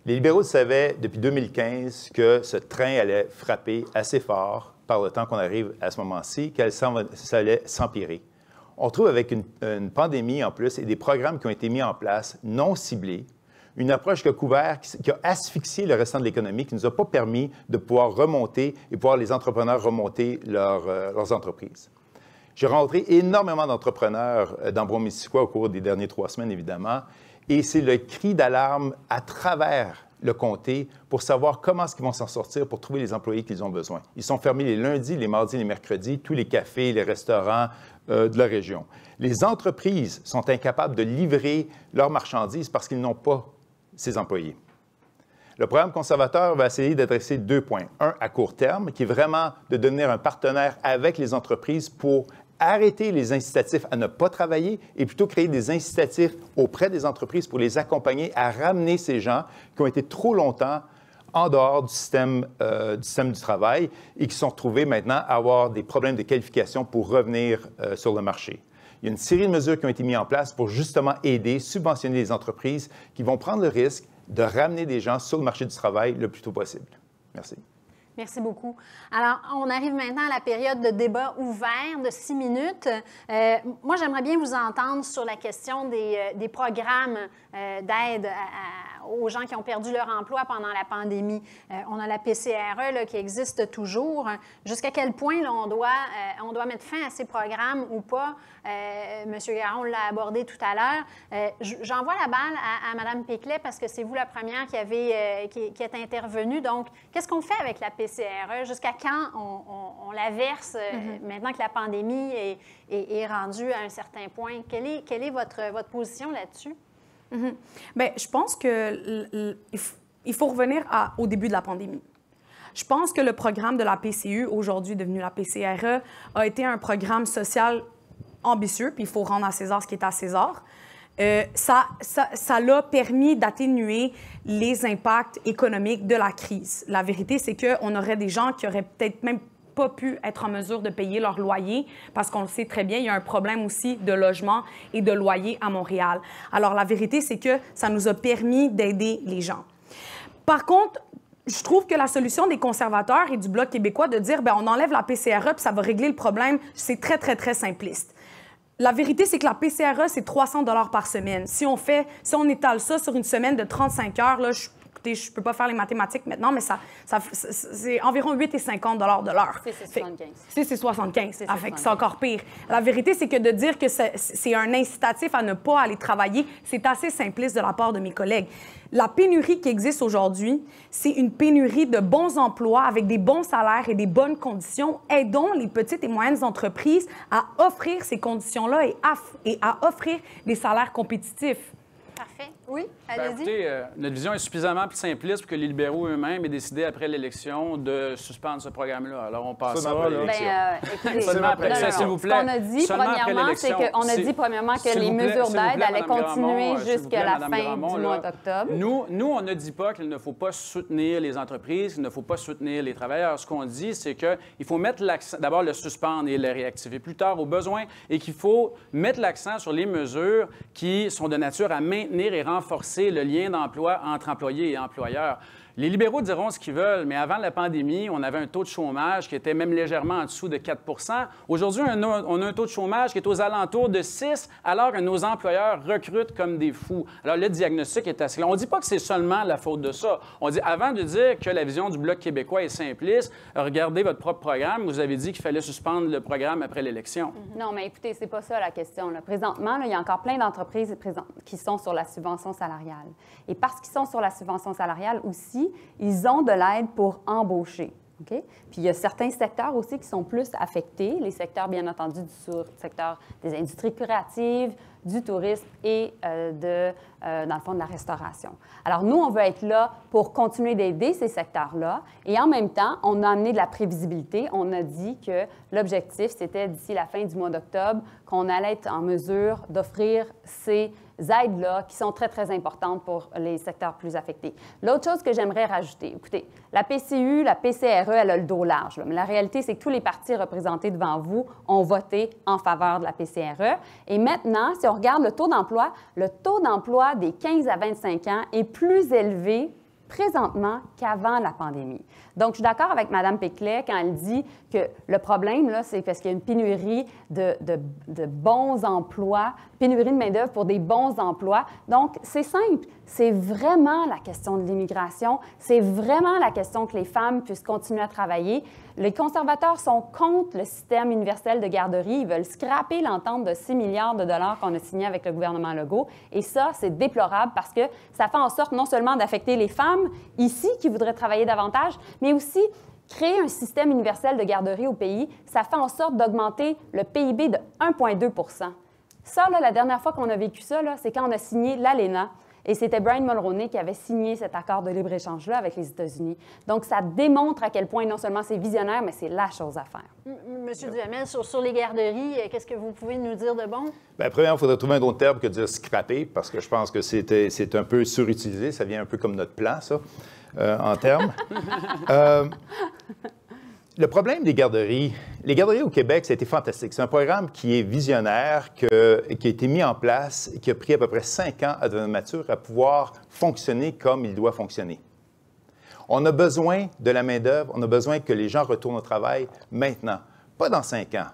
S3: Les libéraux savaient depuis 2015 que ce train allait frapper assez fort par le temps qu'on arrive à ce moment-ci, ça allait s'empirer. On retrouve avec une pandémie en plus et des programmes qui ont été mis en place non ciblés, une approche qui a asphyxié le restant de l'économie, qui ne nous a pas permis de pouvoir remonter et pouvoir les entrepreneurs remonter leurs entreprises. J'ai rencontré énormément d'entrepreneurs d'Ambron-Missisquoi au cours des dernières 3 semaines, évidemment, et c'est le cri d'alarme à travers le comté pour savoir comment est-ce qu'ils vont s'en sortir pour trouver les employés qu'ils ont besoin. Ils sont fermés les lundis, les mardis, les mercredis, tous les cafés, les restaurants de la région. Les entreprises sont incapables de livrer leurs marchandises parce qu'ils n'ont pas ces employés. Le programme conservateur va essayer d'adresser 2 points. Un, à court terme, qui est vraiment de devenir un partenaire avec les entreprises pour arrêter les incitatifs à ne pas travailler et plutôt créer des incitatifs auprès des entreprises pour les accompagner à ramener ces gens qui ont été trop longtemps en dehors du système du travail et qui sont retrouvés maintenant à avoir des problèmes de qualification pour revenir sur le marché. Il y a une série de mesures qui ont été mises en place pour justement aider, subventionner les entreprises qui vont prendre le risque de ramener des gens sur le marché du travail le plus tôt possible. Merci.
S2: Merci beaucoup. Alors, on arrive maintenant à la période de débat ouvert de 6 minutes. Moi, j'aimerais bien vous entendre sur la question des programmes d'aide aux gens qui ont perdu leur emploi pendant la pandémie. On a la PCRE là, qui existe toujours. Jusqu'à quel point là, on doit mettre fin à ces programmes ou pas? M. Garon l'a abordé tout à l'heure. J'envoie la balle à Mme Péclet parce que c'est vous la première qui est intervenue. Donc, qu'est-ce qu'on fait avec la PCRE? Jusqu'à quand on la verse maintenant que la pandémie est rendue à un certain point? Quelle est votre position là-dessus?
S4: Bien, je pense qu'il faut revenir au début de la pandémie. Je pense que le programme de la PCU, aujourd'hui devenu la PCRE, a été un programme social ambitieux, puis il faut rendre à César ce qui est à César. Ça l'a permis d'atténuer les impacts économiques de la crise. La vérité, c'est qu'on aurait des gens qui auraient peut-être même pas pu être en mesure de payer leur loyer parce qu'on le sait très bien, il y a un problème aussi de logement et de loyer à Montréal. Alors, la vérité, c'est que ça nous a permis d'aider les gens. Par contre, je trouve que la solution des conservateurs et du Bloc québécois de dire, bien, on enlève la PCRE puis ça va régler le problème, c'est très, très, très simpliste. La vérité, c'est que la PCRE, c'est 300 $ par semaine. Si on étale ça sur une semaine de 35 heures, là, écoutez, je ne peux pas faire les mathématiques maintenant, mais c'est environ 8,50 $ de l'heure. C'est 75. C'est encore pire. La vérité, c'est que de dire que c'est un incitatif à ne pas aller travailler, c'est assez simpliste de la part de mes collègues. La pénurie qui existe aujourd'hui, c'est une pénurie de bons emplois avec des bons salaires et des bonnes conditions. Aidons les petites et moyennes entreprises à offrir ces conditions-là et à offrir des salaires compétitifs.
S2: Parfait. Oui,
S6: Ben,
S2: allez-y.
S6: écoutez, notre vision est suffisamment plus simpliste pour que les libéraux eux-mêmes aient décidé après l'élection de suspendre ce programme-là. Alors, on passe
S3: Seulement
S6: ça,
S3: après
S6: là.
S3: l'élection.
S5: Écoutez,
S6: Seulement après l'élection, s'il vous plaît.
S5: Ce qu'on a dit,
S6: Seulement après
S5: premièrement, c'est
S6: l'élection.
S5: qu'on a dit, premièrement, que les mesures d'aide allaient continuer jusqu'à la fin du mois d'octobre.
S6: Nous, on ne dit pas qu'il ne faut pas soutenir les entreprises, qu'il ne faut pas soutenir les travailleurs. Ce qu'on dit, c'est qu'il faut mettre l'accent, d'abord le suspendre et le réactiver plus tard au besoin, et qu'il faut mettre l'accent sur les mesures qui sont de nature à maintenir et renforcer le lien d'emploi entre employés et employeurs. Les libéraux diront ce qu'ils veulent, mais avant la pandémie, on avait un taux de chômage qui était même légèrement en dessous de 4 % Aujourd'hui, on a un taux de chômage qui est aux alentours de 6 alors que nos employeurs recrutent comme des fous. Alors, le diagnostic est assez long. On ne dit pas que c'est seulement la faute de ça. On dit, avant de dire que la vision du Bloc québécois est simpliste, regardez votre propre programme. Vous avez dit qu'il fallait suspendre le programme après l'élection.
S5: Non, mais écoutez, c'est pas ça la question. Là. Présentement, là, il y a encore plein d'entreprises qui sont sur la subvention salariale. Et parce qu'ils sont sur la subvention salariale aussi, ils ont de l'aide pour embaucher. Okay? Puis il y a certains secteurs aussi qui sont plus affectés, les secteurs, bien entendu, du secteur des industries créatives, du tourisme et dans le fond, de la restauration. Alors, nous, on veut être là pour continuer d'aider ces secteurs-là et en même temps, on a amené de la prévisibilité. On a dit que l'objectif, c'était d'ici la fin du mois d'octobre qu'on allait être en mesure d'offrir ces aides-là qui sont très, très importantes pour les secteurs plus affectés. L'autre chose que j'aimerais rajouter, écoutez, la PCU, la PCRE, elle a le dos large, là, mais la réalité, c'est que tous les partis représentés devant vous ont voté en faveur de la PCRE. Et maintenant, si on regarde le taux d'emploi des 15 à 25 ans est plus élevé présentement qu'avant la pandémie. Donc, je suis d'accord avec Mme Péclet quand elle dit que le problème, là, c'est parce qu'il y a une pénurie de bons emplois, pénurie de main-d'œuvre pour des bons emplois. Donc, c'est simple. C'est vraiment la question de l'immigration. C'est vraiment la question que les femmes puissent continuer à travailler. Les conservateurs sont contre le système universel de garderie. Ils veulent scraper l'entente de 6 milliards de dollars qu'on a signée avec le gouvernement Legault. Et ça, c'est déplorable parce que ça fait en sorte non seulement d'affecter les femmes ici qui voudraient travailler davantage, mais aussi créer un système universel de garderie au pays. Ça fait en sorte d'augmenter le PIB de 1,2 %. Ça, là, la dernière fois qu'on a vécu ça, c'est quand on a signé l'ALENA. Et c'était Brian Mulroney qui avait signé cet accord de libre-échange-là avec les États-Unis. Donc, ça démontre à quel point non seulement c'est visionnaire, mais c'est la chose à faire.
S2: Monsieur Duhamel, sur les garderies, qu'est-ce que vous pouvez nous dire de bon? Bien,
S3: premièrement, il faudrait trouver un autre terme que de dire scraper, parce que je pense que c'est un peu surutilisé. Ça vient un peu comme notre plan, ça, en termes. Le problème des garderies, les garderies au Québec, ça a été fantastique. C'est un programme qui est visionnaire, qui a été mis en place, qui a pris à peu près 5 ans à devenir mature, à pouvoir fonctionner comme il doit fonctionner. On a besoin de la main-d'œuvre, on a besoin que les gens retournent au travail maintenant, pas dans 5 ans.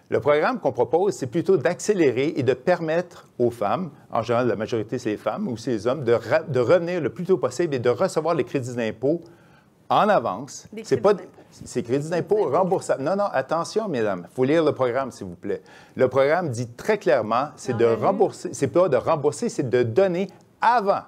S3: Le programme qu'on propose, c'est plutôt d'accélérer et de permettre aux femmes, en général la majorité c'est les femmes ou c'est les hommes, de revenir le plus tôt possible et de recevoir les crédits d'impôt en avance. C'est pas ces crédits d'impôt remboursables. Non, non, attention, mesdames. Il faut lire le programme, s'il vous plaît. Le programme dit très clairement, c'est de rembourser, c'est pas de rembourser, c'est de donner avant.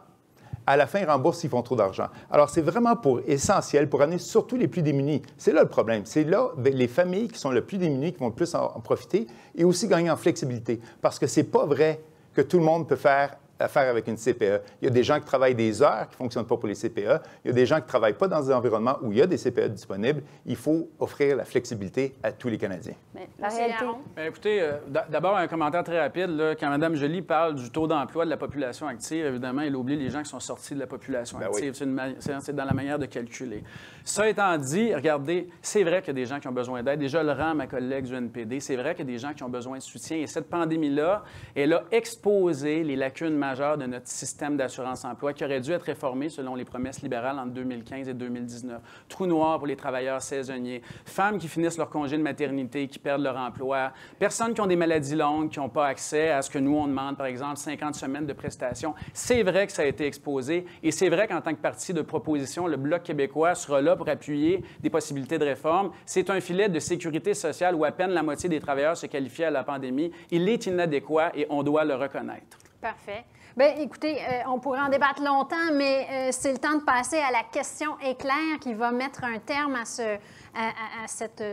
S3: À la fin, ils remboursent s'ils font trop d'argent. Alors, c'est vraiment essentiel pour amener surtout les plus démunis. C'est là le problème. C'est là les familles qui sont le plus démunies qui vont le plus en profiter et aussi gagner en flexibilité. Parce que c'est pas vrai que tout le monde peut faire affaire avec une CPE. Il y a des gens qui travaillent des heures qui ne fonctionnent pas pour les CPE. Il y a des gens qui ne travaillent pas dans des environnements où il y a des CPE disponibles. Il faut offrir la flexibilité à tous les Canadiens.
S2: Mais la réalité...
S6: Écoutez, d'abord, un commentaire très rapide. Là, quand Mme Joly parle du taux d'emploi de la population active, évidemment, elle oublie les gens qui sont sortis de la population active. Oui. C'est dans la manière de calculer. Ça étant dit, regardez, c'est vrai qu'il y a des gens qui ont besoin d'aide. Déjà, le rend ma collègue du NPD. C'est vrai qu'il y a des gens qui ont besoin de soutien. Et cette pandémie-là, elle a exposé les lacunes majeures de notre système d'assurance-emploi qui aurait dû être réformé selon les promesses libérales entre 2015 et 2019. Trou noir pour les travailleurs saisonniers, femmes qui finissent leur congé de maternité, qui perdent leur emploi, personnes qui ont des maladies longues, qui n'ont pas accès à ce que nous, on demande, par exemple, 50 semaines de prestations. C'est vrai que ça a été exposé et c'est vrai qu'en tant que parti de proposition, le Bloc québécois sera là pour appuyer des possibilités de réforme. C'est un filet de sécurité sociale où à peine la moitié des travailleurs se qualifiaient à la pandémie. Il est inadéquat et on doit le reconnaître.
S2: Parfait. Bien, écoutez, on pourrait en débattre longtemps, mais c'est le temps de passer à la question éclair qui va mettre un terme à cette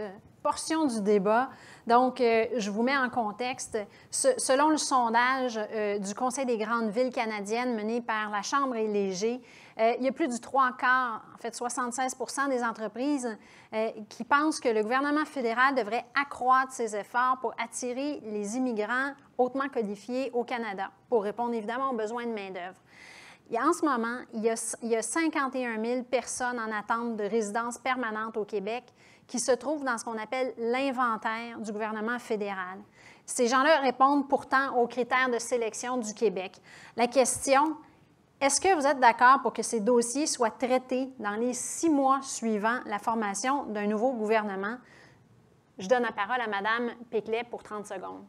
S2: portion du débat. Donc, je vous mets en contexte. Selon le sondage du Conseil des grandes villes canadiennes mené par la Chambre et Léger, il y a plus du 3/4, en fait 76 % des entreprises qui pensent que le gouvernement fédéral devrait accroître ses efforts pour attirer les immigrants hautement qualifiés au Canada, pour répondre évidemment aux besoins de main-d'œuvre. En ce moment, il y a 51 000 personnes en attente de résidence permanente au Québec qui se trouvent dans ce qu'on appelle l'inventaire du gouvernement fédéral. Ces gens-là répondent pourtant aux critères de sélection du Québec. La question, est-ce que vous êtes d'accord pour que ces dossiers soient traités dans les 6 mois suivant la formation d'un nouveau gouvernement? Je donne la parole à Mme Péclet pour 30 secondes.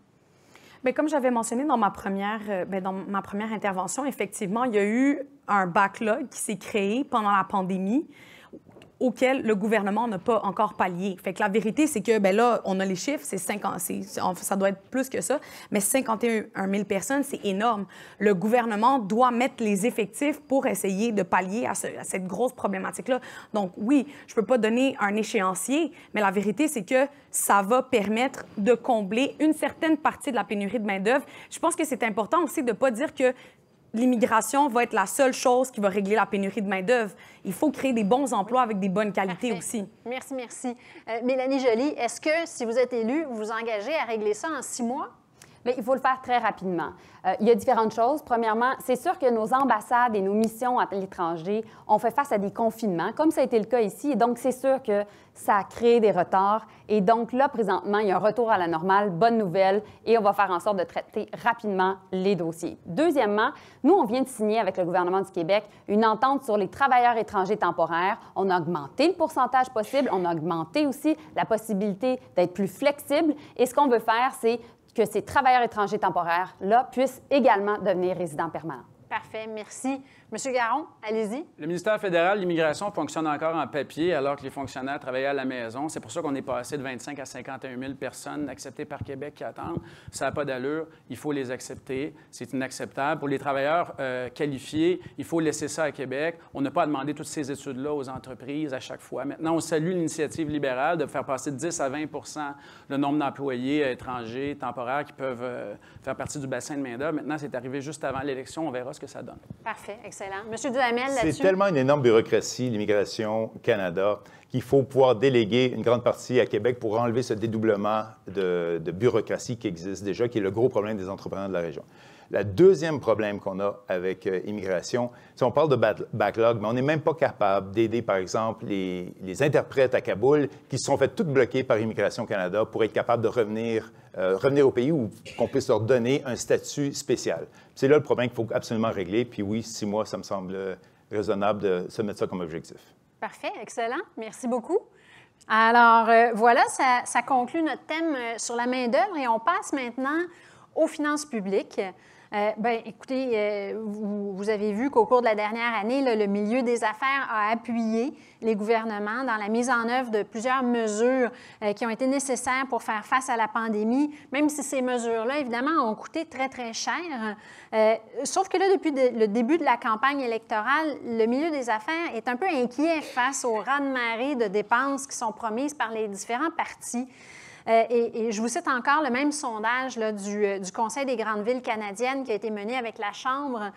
S4: Bien, comme j'avais mentionné dans ma première intervention, effectivement, il y a eu un backlog qui s'est créé pendant la pandémie auquel le gouvernement n'a pas encore pallié. Fait que la vérité, c'est que, ben là, on a les chiffres, ça doit être plus que ça, mais 51 000 personnes, c'est énorme. Le gouvernement doit mettre les effectifs pour essayer de pallier à cette grosse problématique-là. Donc, oui, je ne peux pas donner un échéancier, mais la vérité, c'est que ça va permettre de combler une certaine partie de la pénurie de main-d'œuvre. Je pense que c'est important aussi de ne pas dire que l'immigration va être la seule chose qui va régler la pénurie de main-d'œuvre. Il faut créer des bons emplois avec des bonnes qualités aussi.
S2: Merci, merci. Mélanie Joly, est-ce que, si vous êtes élue, vous vous engagez à régler ça en 6 mois?
S5: Bien, il faut le faire très rapidement. Il y a différentes choses. Premièrement, c'est sûr que nos ambassades et nos missions à l'étranger ont fait face à des confinements, comme ça a été le cas ici. Et donc, c'est sûr que ça a créé des retards. Et donc, là, présentement, il y a un retour à la normale, bonne nouvelle, et on va faire en sorte de traiter rapidement les dossiers. Deuxièmement, nous, on vient de signer avec le gouvernement du Québec une entente sur les travailleurs étrangers temporaires. On a augmenté le pourcentage possible. On a augmenté aussi la possibilité d'être plus flexible. Et ce qu'on veut faire, c'est que ces travailleurs étrangers temporaires-là puissent également devenir résidents permanents.
S2: Parfait, merci. Monsieur Garon, allez-y.
S6: Le ministère fédéral de l'Immigration fonctionne encore en papier alors que les fonctionnaires travaillaient à la maison. C'est pour ça qu'on est passé de 25 à 51 000 personnes acceptées par Québec qui attendent. Ça n'a pas d'allure. Il faut les accepter. C'est inacceptable. Pour les travailleurs qualifiés, il faut laisser ça à Québec. On n'a pas à demander toutes ces études-là aux entreprises à chaque fois. Maintenant, on salue l'initiative libérale de faire passer de 10 à 20 le nombre d'employés étrangers temporaires qui peuvent faire partie du bassin de main-d'œuvre. Maintenant, c'est arrivé juste avant l'élection. On verra ce que ça donne.
S2: Parfait, excellent. Monsieur Duhamel, là-dessus?
S3: C'est tellement une énorme bureaucratie, l'Immigration Canada, qu'il faut pouvoir déléguer une grande partie à Québec pour enlever ce dédoublement de bureaucratie qui existe déjà, qui est le gros problème des entrepreneurs de la région. Le deuxième problème qu'on a avec immigration, c'est on parle de backlog, mais on n'est même pas capable d'aider, par exemple, les interprètes à Kaboul qui se sont fait toutes bloquer par Immigration Canada pour être capables de revenir au pays ou qu'on puisse leur donner un statut spécial. C'est là le problème qu'il faut absolument régler. Puis oui, 6 mois, ça me semble raisonnable de se mettre ça comme objectif.
S2: Parfait, excellent. Merci beaucoup. Alors, voilà, ça conclut notre thème sur la main-d'œuvre et on passe maintenant aux finances publiques. Bien, écoutez, vous avez vu qu'au cours de la dernière année, là, le milieu des affaires a appuyé les gouvernements dans la mise en œuvre de plusieurs mesures qui ont été nécessaires pour faire face à la pandémie, même si ces mesures-là, évidemment, ont coûté très, très cher. Sauf que là, depuis le début de la campagne électorale, le milieu des affaires est un peu inquiet face au raz-de-marée de dépenses qui sont promises par les différents partis. Et je vous cite encore le même sondage là, du Conseil des grandes villes canadiennes qui a été mené avec la Chambre.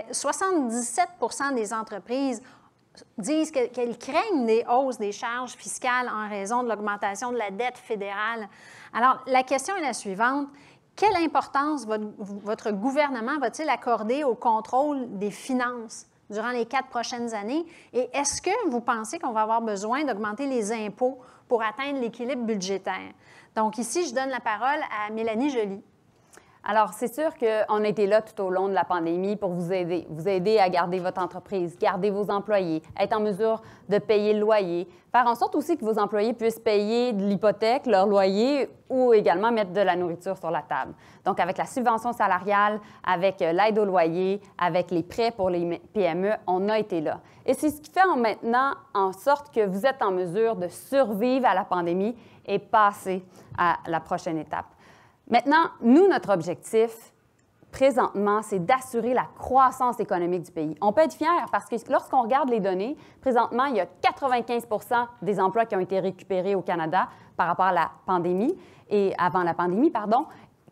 S2: 77 des entreprises disent qu'elles craignent des hausses des charges fiscales en raison de l'augmentation de la dette fédérale. Alors, la question est la suivante. Quelle importance votre gouvernement va-t-il accorder au contrôle des finances durant les 4 prochaines années? Et est-ce que vous pensez qu'on va avoir besoin d'augmenter les impôts pour atteindre l'équilibre budgétaire? Donc ici, je donne la parole à Mélanie Joly.
S5: Alors, c'est sûr qu'on a été là tout au long de la pandémie pour vous aider à garder votre entreprise, garder vos employés, être en mesure de payer le loyer, faire en sorte aussi que vos employés puissent payer de l'hypothèque, leur loyer, ou également mettre de la nourriture sur la table. Donc, avec la subvention salariale, avec l'aide au loyer, avec les prêts pour les PME, on a été là. Et c'est ce qui fait maintenant en sorte que vous êtes en mesure de survivre à la pandémie et passer à la prochaine étape. Maintenant, nous, notre objectif, présentement, c'est d'assurer la croissance économique du pays. On peut être fiers parce que lorsqu'on regarde les données, présentement, il y a 95 des emplois qui ont été récupérés au Canada par rapport à la pandémie, et avant la pandémie, pardon.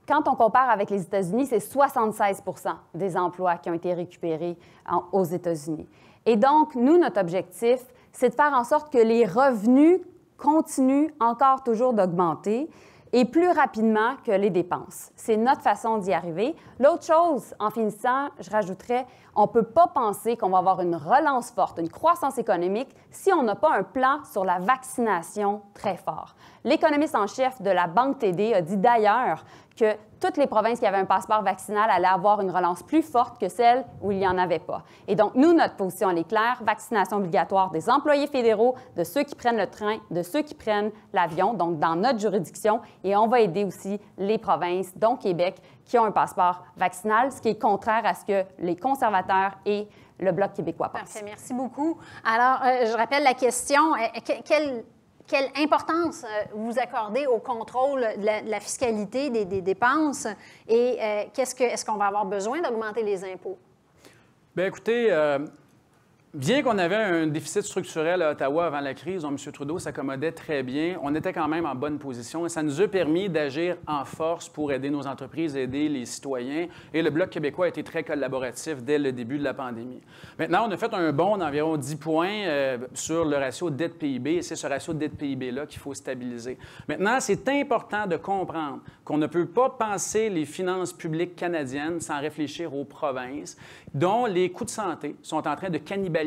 S5: Quand on compare avec les États-Unis, c'est 76 des emplois qui ont été récupérés aux États-Unis. Et donc, nous, notre objectif, c'est de faire en sorte que les revenus continuent encore toujours d'augmenter et plus rapidement que les dépenses. C'est notre façon d'y arriver. L'autre chose, en finissant, je rajouterais, on ne peut pas penser qu'on va avoir une relance forte, une croissance économique, si on n'a pas un plan sur la vaccination très fort. L'économiste en chef de la Banque TD a dit d'ailleurs que toutes les provinces qui avaient un passeport vaccinal allaient avoir une relance plus forte que celles où il n'y en avait pas. Et donc, nous, notre position, elle est claire, vaccination obligatoire des employés fédéraux, de ceux qui prennent le train, de ceux qui prennent l'avion, donc dans notre juridiction, et on va aider aussi les provinces, dont Québec, qui ont un passeport vaccinal, ce qui est contraire à ce que les conservateurs et le Bloc québécois pense.
S2: Parfait, merci beaucoup. Alors, je rappelle la question. Quelle importance vous accordez au contrôle de la fiscalité des dépenses et est-ce qu'on va avoir besoin d'augmenter les impôts?
S6: Bien, écoutez, bien qu'on avait un déficit structurel à Ottawa avant la crise, dont M. Trudeau s'accommodait très bien, on était quand même en bonne position et ça nous a permis d'agir en force pour aider nos entreprises, aider les citoyens. Et le Bloc québécois a été très collaboratif dès le début de la pandémie. Maintenant, on a fait un bond d'environ 10 points sur le ratio dette-PIB et c'est ce ratio dette-PIB-là qu'il faut stabiliser. Maintenant, c'est important de comprendre qu'on ne peut pas penser les finances publiques canadiennes sans réfléchir aux provinces, dont les coûts de santé sont en train de cannibaliser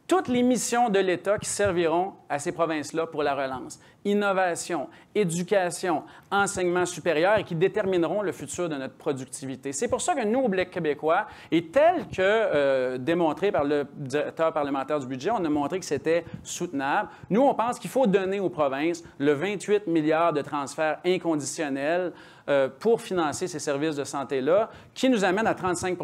S6: toutes les missions de l'État qui serviront à ces provinces-là pour la relance. Innovation, éducation, enseignement supérieur et qui détermineront le futur de notre productivité. C'est pour ça que nous, au Bloc québécois, et tel que démontré par le directeur parlementaire du budget, on a montré que c'était soutenable. Nous, on pense qu'il faut donner aux provinces le 28 milliards de transferts inconditionnels pour financer ces services de santé-là, qui nous amènent à 35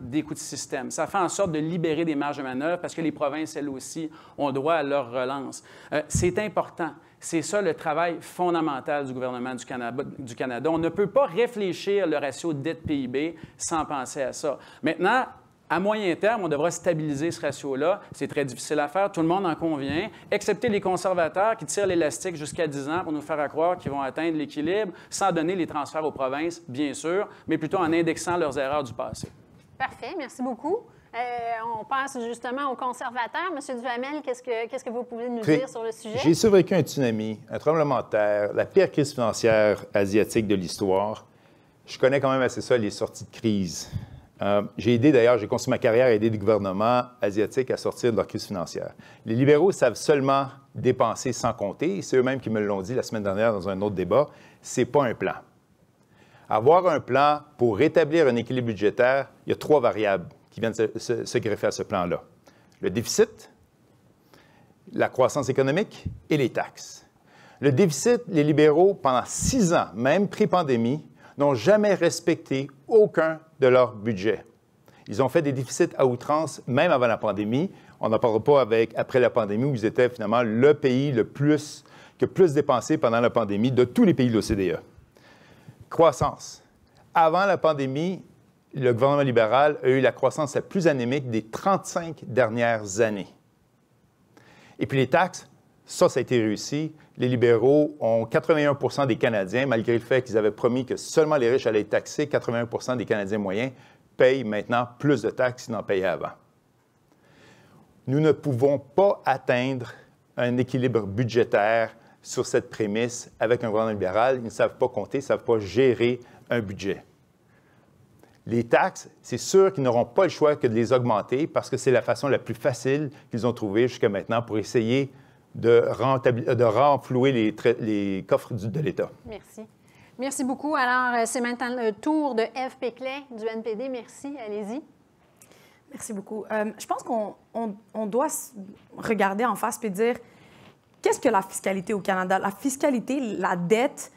S6: des coûts de système. Ça fait en sorte de libérer des marges de manœuvre parce que les provinces, elles aussi, ont droit à leur relance. C'est important. C'est ça le travail fondamental du gouvernement du Canada. On ne peut pas réfléchir le ratio dette-PIB sans penser à ça. Maintenant, à moyen terme, on devra stabiliser ce ratio-là. C'est très difficile à faire, tout le monde en convient, excepté les conservateurs qui tirent l'élastique jusqu'à 10 ans pour nous faire croire qu'ils vont atteindre l'équilibre sans donner les transferts aux provinces, bien sûr, mais plutôt en indexant leurs erreurs du passé.
S2: Parfait, merci beaucoup. On passe justement aux conservateurs. Monsieur Duhamel, qu'est-ce que vous pouvez nous dire sur le sujet?
S3: J'ai survécu un tsunami, un tremblement de terre, la pire crise financière asiatique de l'histoire. Je connais quand même assez ça, les sorties de crise. J'ai continué ma carrière à aider des gouvernements asiatiques à sortir de leur crise financière. Les libéraux savent seulement dépenser sans compter. C'est eux-mêmes qui me l'ont dit la semaine dernière dans un autre débat. Ce n'est pas un plan. Avoir un plan pour rétablir un équilibre budgétaire, il y a 3 variables qui viennent se greffer à ce plan-là. Le déficit, la croissance économique et les taxes. Le déficit, les libéraux, pendant 6 ans, même pré-pandémie, n'ont jamais respecté aucun de leurs budgets. Ils ont fait des déficits à outrance, même avant la pandémie. On n'en parlera pas après la pandémie, où ils étaient finalement le pays qui a plus dépensé pendant la pandémie de tous les pays de l'OCDE. Croissance. Avant la pandémie, le gouvernement libéral a eu la croissance la plus anémique des 35 dernières années. Et puis les taxes, ça a été réussi. Les libéraux ont 81 des Canadiens, malgré le fait qu'ils avaient promis que seulement les riches allaient être taxés, 81 des Canadiens moyens payent maintenant plus de taxes qu'ils n'en payaient avant. Nous ne pouvons pas atteindre un équilibre budgétaire sur cette prémisse avec un gouvernement libéral. Ils ne savent pas compter, ils ne savent pas gérer un budget. Les taxes, c'est sûr qu'ils n'auront pas le choix que de les augmenter parce que c'est la façon la plus facile qu'ils ont trouvée jusqu'à maintenant pour essayer de renflouer les coffres de l'État.
S2: Merci. Merci beaucoup. Alors, c'est maintenant le tour de Ève Péclet du NPD. Merci. Allez-y.
S4: Merci beaucoup. Je pense qu'on doit regarder en face et dire qu'est-ce que la fiscalité au Canada? La fiscalité, la dette,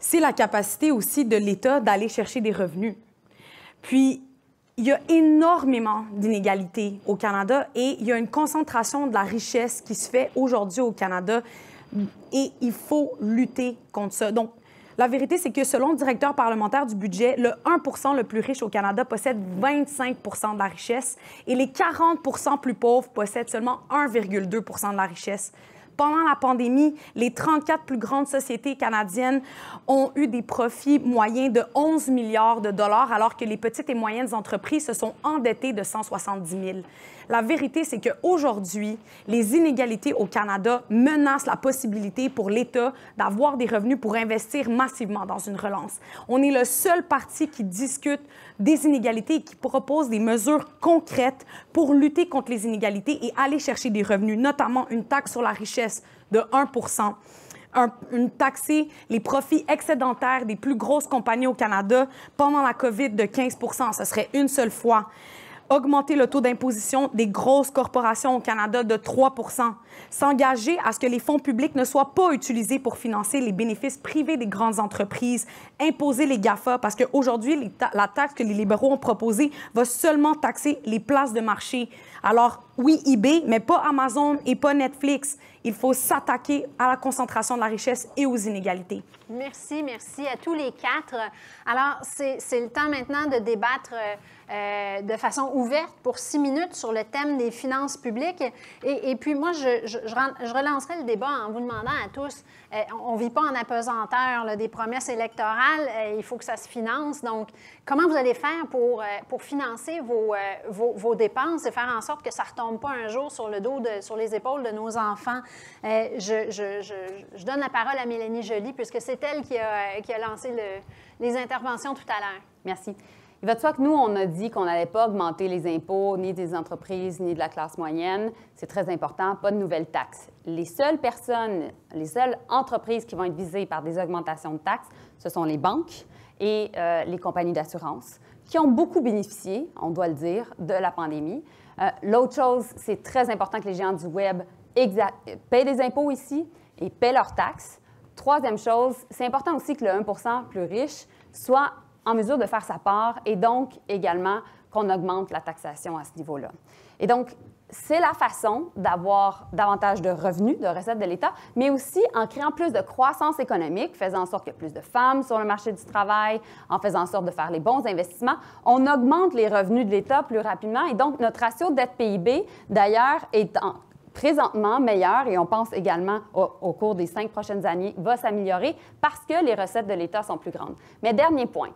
S4: c'est la capacité aussi de l'État d'aller chercher des revenus. Puis, il y a énormément d'inégalités au Canada et il y a une concentration de la richesse qui se fait aujourd'hui au Canada et il faut lutter contre ça. Donc, la vérité, c'est que selon le directeur parlementaire du budget, le 1 le plus riche au Canada possède 25 de la richesse et les 40 plus pauvres possèdent seulement 1,2 de la richesse. Pendant la pandémie, les 34 plus grandes sociétés canadiennes ont eu des profits moyens de 11 milliards de dollars, alors que les petites et moyennes entreprises se sont endettées de 170 000. La vérité, c'est qu'aujourd'hui, les inégalités au Canada menacent la possibilité pour l'État d'avoir des revenus pour investir massivement dans une relance. On est le seul parti qui discute des inégalités et qui propose des mesures concrètes pour lutter contre les inégalités et aller chercher des revenus, notamment une taxe sur la richesse de 1 taxer les profits excédentaires des plus grosses compagnies au Canada pendant la COVID de 15 ce serait une seule fois. augmenter le taux d'imposition des grosses corporations au Canada de 3 %, s'engager à ce que les fonds publics ne soient pas utilisés pour financer les bénéfices privés des grandes entreprises, imposer les GAFA, parce qu'aujourd'hui, la taxe que les libéraux ont proposée va seulement taxer les places de marché. Alors, oui, eBay, mais pas Amazon et pas Netflix. Il faut s'attaquer à la concentration de la richesse et aux inégalités.
S2: Merci, merci à tous les quatre. Alors, c'est le temps maintenant de débattre de façon ouverte pour 6 minutes sur le thème des finances publiques. Et puis moi, je relancerai le débat en vous demandant à tous, on ne vit pas en apesanteur là, des promesses électorales, il faut que ça se finance. Donc, comment vous allez faire pour financer vos dépenses et faire en sorte que ça ne retombe pas un jour sur le dos, sur les épaules de nos enfants? Je donne la parole à Mélanie Joly, puisque c'est elle qui a lancé les interventions tout à l'heure.
S5: Merci. Il va de soi que nous, on a dit qu'on n'allait pas augmenter les impôts ni des entreprises ni de la classe moyenne. C'est très important, pas de nouvelles taxes. Les seules personnes, les seules entreprises qui vont être visées par des augmentations de taxes, ce sont les banques et les compagnies d'assurance, qui ont beaucoup bénéficié, on doit le dire, de la pandémie. L'autre chose, c'est très important que les géants du Web paient des impôts ici et paient leurs taxes. Troisième chose, c'est important aussi que le 1 % plus riche soit en mesure de faire sa part et donc également qu'on augmente la taxation à ce niveau-là. Et donc, c'est la façon d'avoir davantage de revenus, de recettes de l'État, mais aussi en créant plus de croissance économique, faisant en sorte qu'il y ait plus de femmes sur le marché du travail, en faisant en sorte de faire les bons investissements. On augmente les revenus de l'État plus rapidement et donc notre ratio dette-PIB, d'ailleurs, est présentement meilleur et on pense également au cours des 5 prochaines années va s'améliorer parce que les recettes de l'État sont plus grandes. Mais dernier point,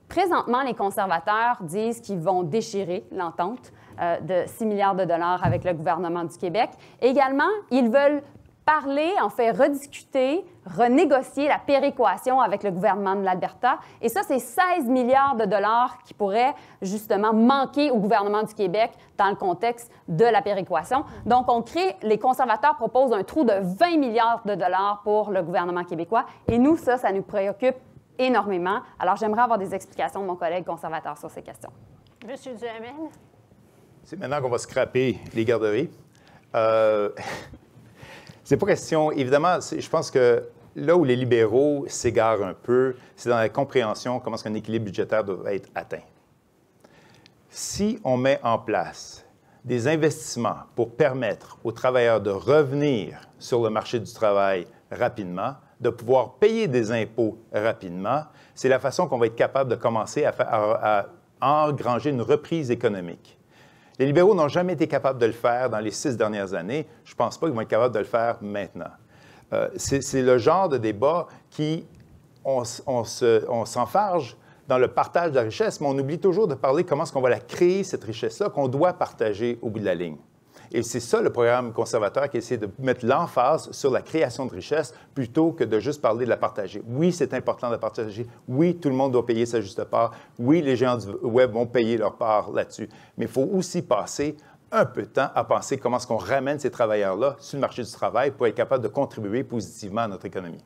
S5: présentement, les conservateurs disent qu'ils vont déchirer l'entente de 6 milliards de dollars avec le gouvernement du Québec. Également, ils veulent parler, en fait, rediscuter, renégocier la péréquation avec le gouvernement de l'Alberta. Et ça, c'est 16 milliards de dollars qui pourraient justement manquer au gouvernement du Québec dans le contexte de la péréquation. Donc, les conservateurs proposent un trou de 20 milliards de dollars pour le gouvernement québécois. Et nous, ça nous préoccupe énormément. Alors, j'aimerais avoir des explications de mon collègue conservateur sur ces questions.
S2: Monsieur Duhamel?
S3: C'est maintenant qu'on va scraper les garderies. C'est pas question, évidemment, je pense que là où les libéraux s'égarent un peu, c'est dans la compréhension comment est-ce qu'un équilibre budgétaire doit être atteint. Si on met en place des investissements pour permettre aux travailleurs de revenir sur le marché du travail rapidement, de pouvoir payer des impôts rapidement, c'est la façon qu'on va être capable de commencer à engranger une reprise économique. Les libéraux n'ont jamais été capables de le faire dans les 6 dernières années. Je ne pense pas qu'ils vont être capables de le faire maintenant. C'est le genre de débat qui, on s'enfarge dans le partage de la richesse, mais on oublie toujours de parler comment est-ce qu'on va la créer, cette richesse-là, qu'on doit partager au bout de la ligne. Et c'est ça le programme conservateur qui essaie de mettre l'emphase sur la création de richesse plutôt que de juste parler de la partager. Oui, c'est important de la partager. Oui, tout le monde doit payer sa juste part. Oui, les géants du Web vont payer leur part là-dessus. Mais il faut aussi passer un peu de temps à penser comment est-ce qu'on ramène ces travailleurs-là sur le marché du travail pour être capable de contribuer positivement à notre économie.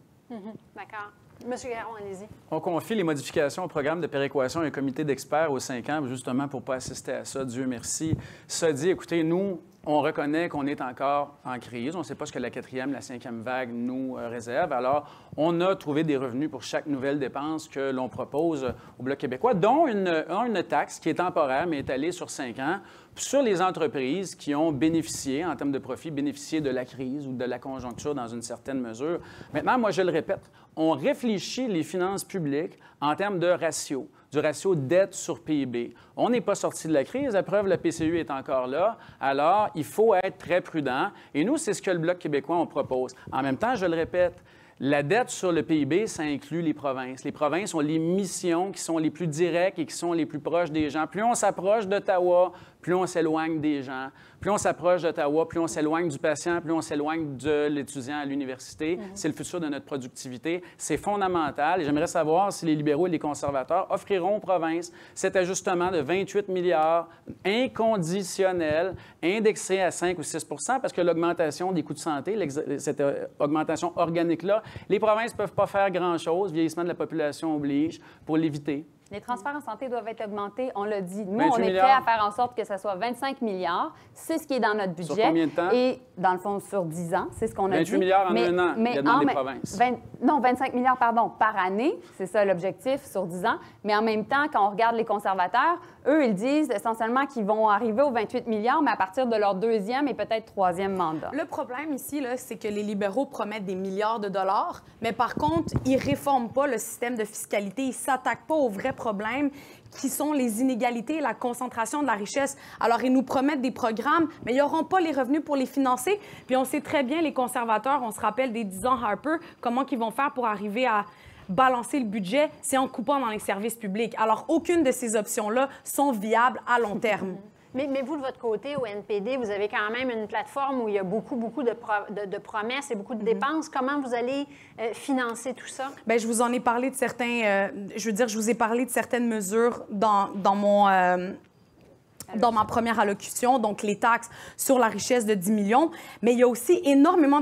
S2: D'accord. Monsieur Garon, allez-y.
S6: On confie les modifications au programme de péréquation à un comité d'experts aux 5 ans, justement pour ne pas assister à ça, Dieu merci. Ça dit, écoutez, nous, on reconnaît qu'on est encore en crise. On ne sait pas ce que la 4e, la 5e vague nous réserve. Alors, on a trouvé des revenus pour chaque nouvelle dépense que l'on propose au Bloc québécois, dont une taxe qui est temporaire, mais étalée sur 5 ans, sur les entreprises qui ont bénéficié, en termes de profit, bénéficié de la crise ou de la conjoncture dans une certaine mesure. Maintenant, moi, je le répète, on réfléchit les finances publiques en termes de ratio, du ratio dette sur PIB. On n'est pas sorti de la crise, la preuve, la PCU est encore là. Alors, il faut être très prudent. Et nous, c'est ce que le Bloc québécois, on propose. En même temps, je le répète, la dette sur le PIB, ça inclut les provinces. Les provinces ont les missions qui sont les plus directes et qui sont les plus proches des gens. Plus on s'approche d'Ottawa, plus on s'éloigne des gens. Plus on s'approche d'Ottawa, plus on s'éloigne du patient, plus on s'éloigne de l'étudiant à l'université. C'est le futur de notre productivité. C'est fondamental. Et j'aimerais savoir si les libéraux et les conservateurs offriront aux provinces cet ajustement de 28 milliards inconditionnel, indexé à 5 ou 6 parce que l'augmentation des coûts de santé, cette augmentation organique-là, les provinces ne peuvent pas faire grand-chose, vieillissement de la population oblige, pour l'éviter.
S5: Les transferts en santé doivent être augmentés, on l'a dit. Nous,
S6: 28
S5: on est
S6: milliards.
S5: prêt à faire en sorte que ça soit 25 milliards. C'est ce qui est dans notre budget.
S6: Sur combien de temps?
S5: Et dans le fond, sur 10 ans, c'est ce qu'on a dit.
S6: 28 milliards en un an, il y a dans les provinces.
S5: 25 milliards, pardon, par année. C'est ça l'objectif sur 10 ans. Mais en même temps, quand on regarde les conservateurs, eux, ils disent essentiellement qu'ils vont arriver aux 28 milliards, mais à partir de leur deuxième et peut-être troisième mandat.
S4: Le problème ici, c'est que les libéraux promettent des milliards de dollars, mais par contre, ils ne réforment pas le système de fiscalité. Ils ne s'attaquent pas aux vrais problèmes qui sont les inégalités et la concentration de la richesse. Alors, ils nous promettent des programmes, mais ils n'auront pas les revenus pour les financer. Puis on sait très bien, les conservateurs, on se rappelle des 10 ans Harper, comment ils vont faire pour arriver à balancer le budget, c'est en coupant dans les services publics. Alors, aucune de ces options-là sont viables à long terme.
S2: Mais vous, de votre côté, au NPD, vous avez quand même une plateforme où il y a beaucoup de promesses et beaucoup de dépenses. Comment vous allez financer tout ça?
S4: Bien, je vous en ai parlé de certains... je vous ai parlé de certaines mesures dans ma première allocution, donc les taxes sur la richesse de 10 millions. Mais il y a aussi énormément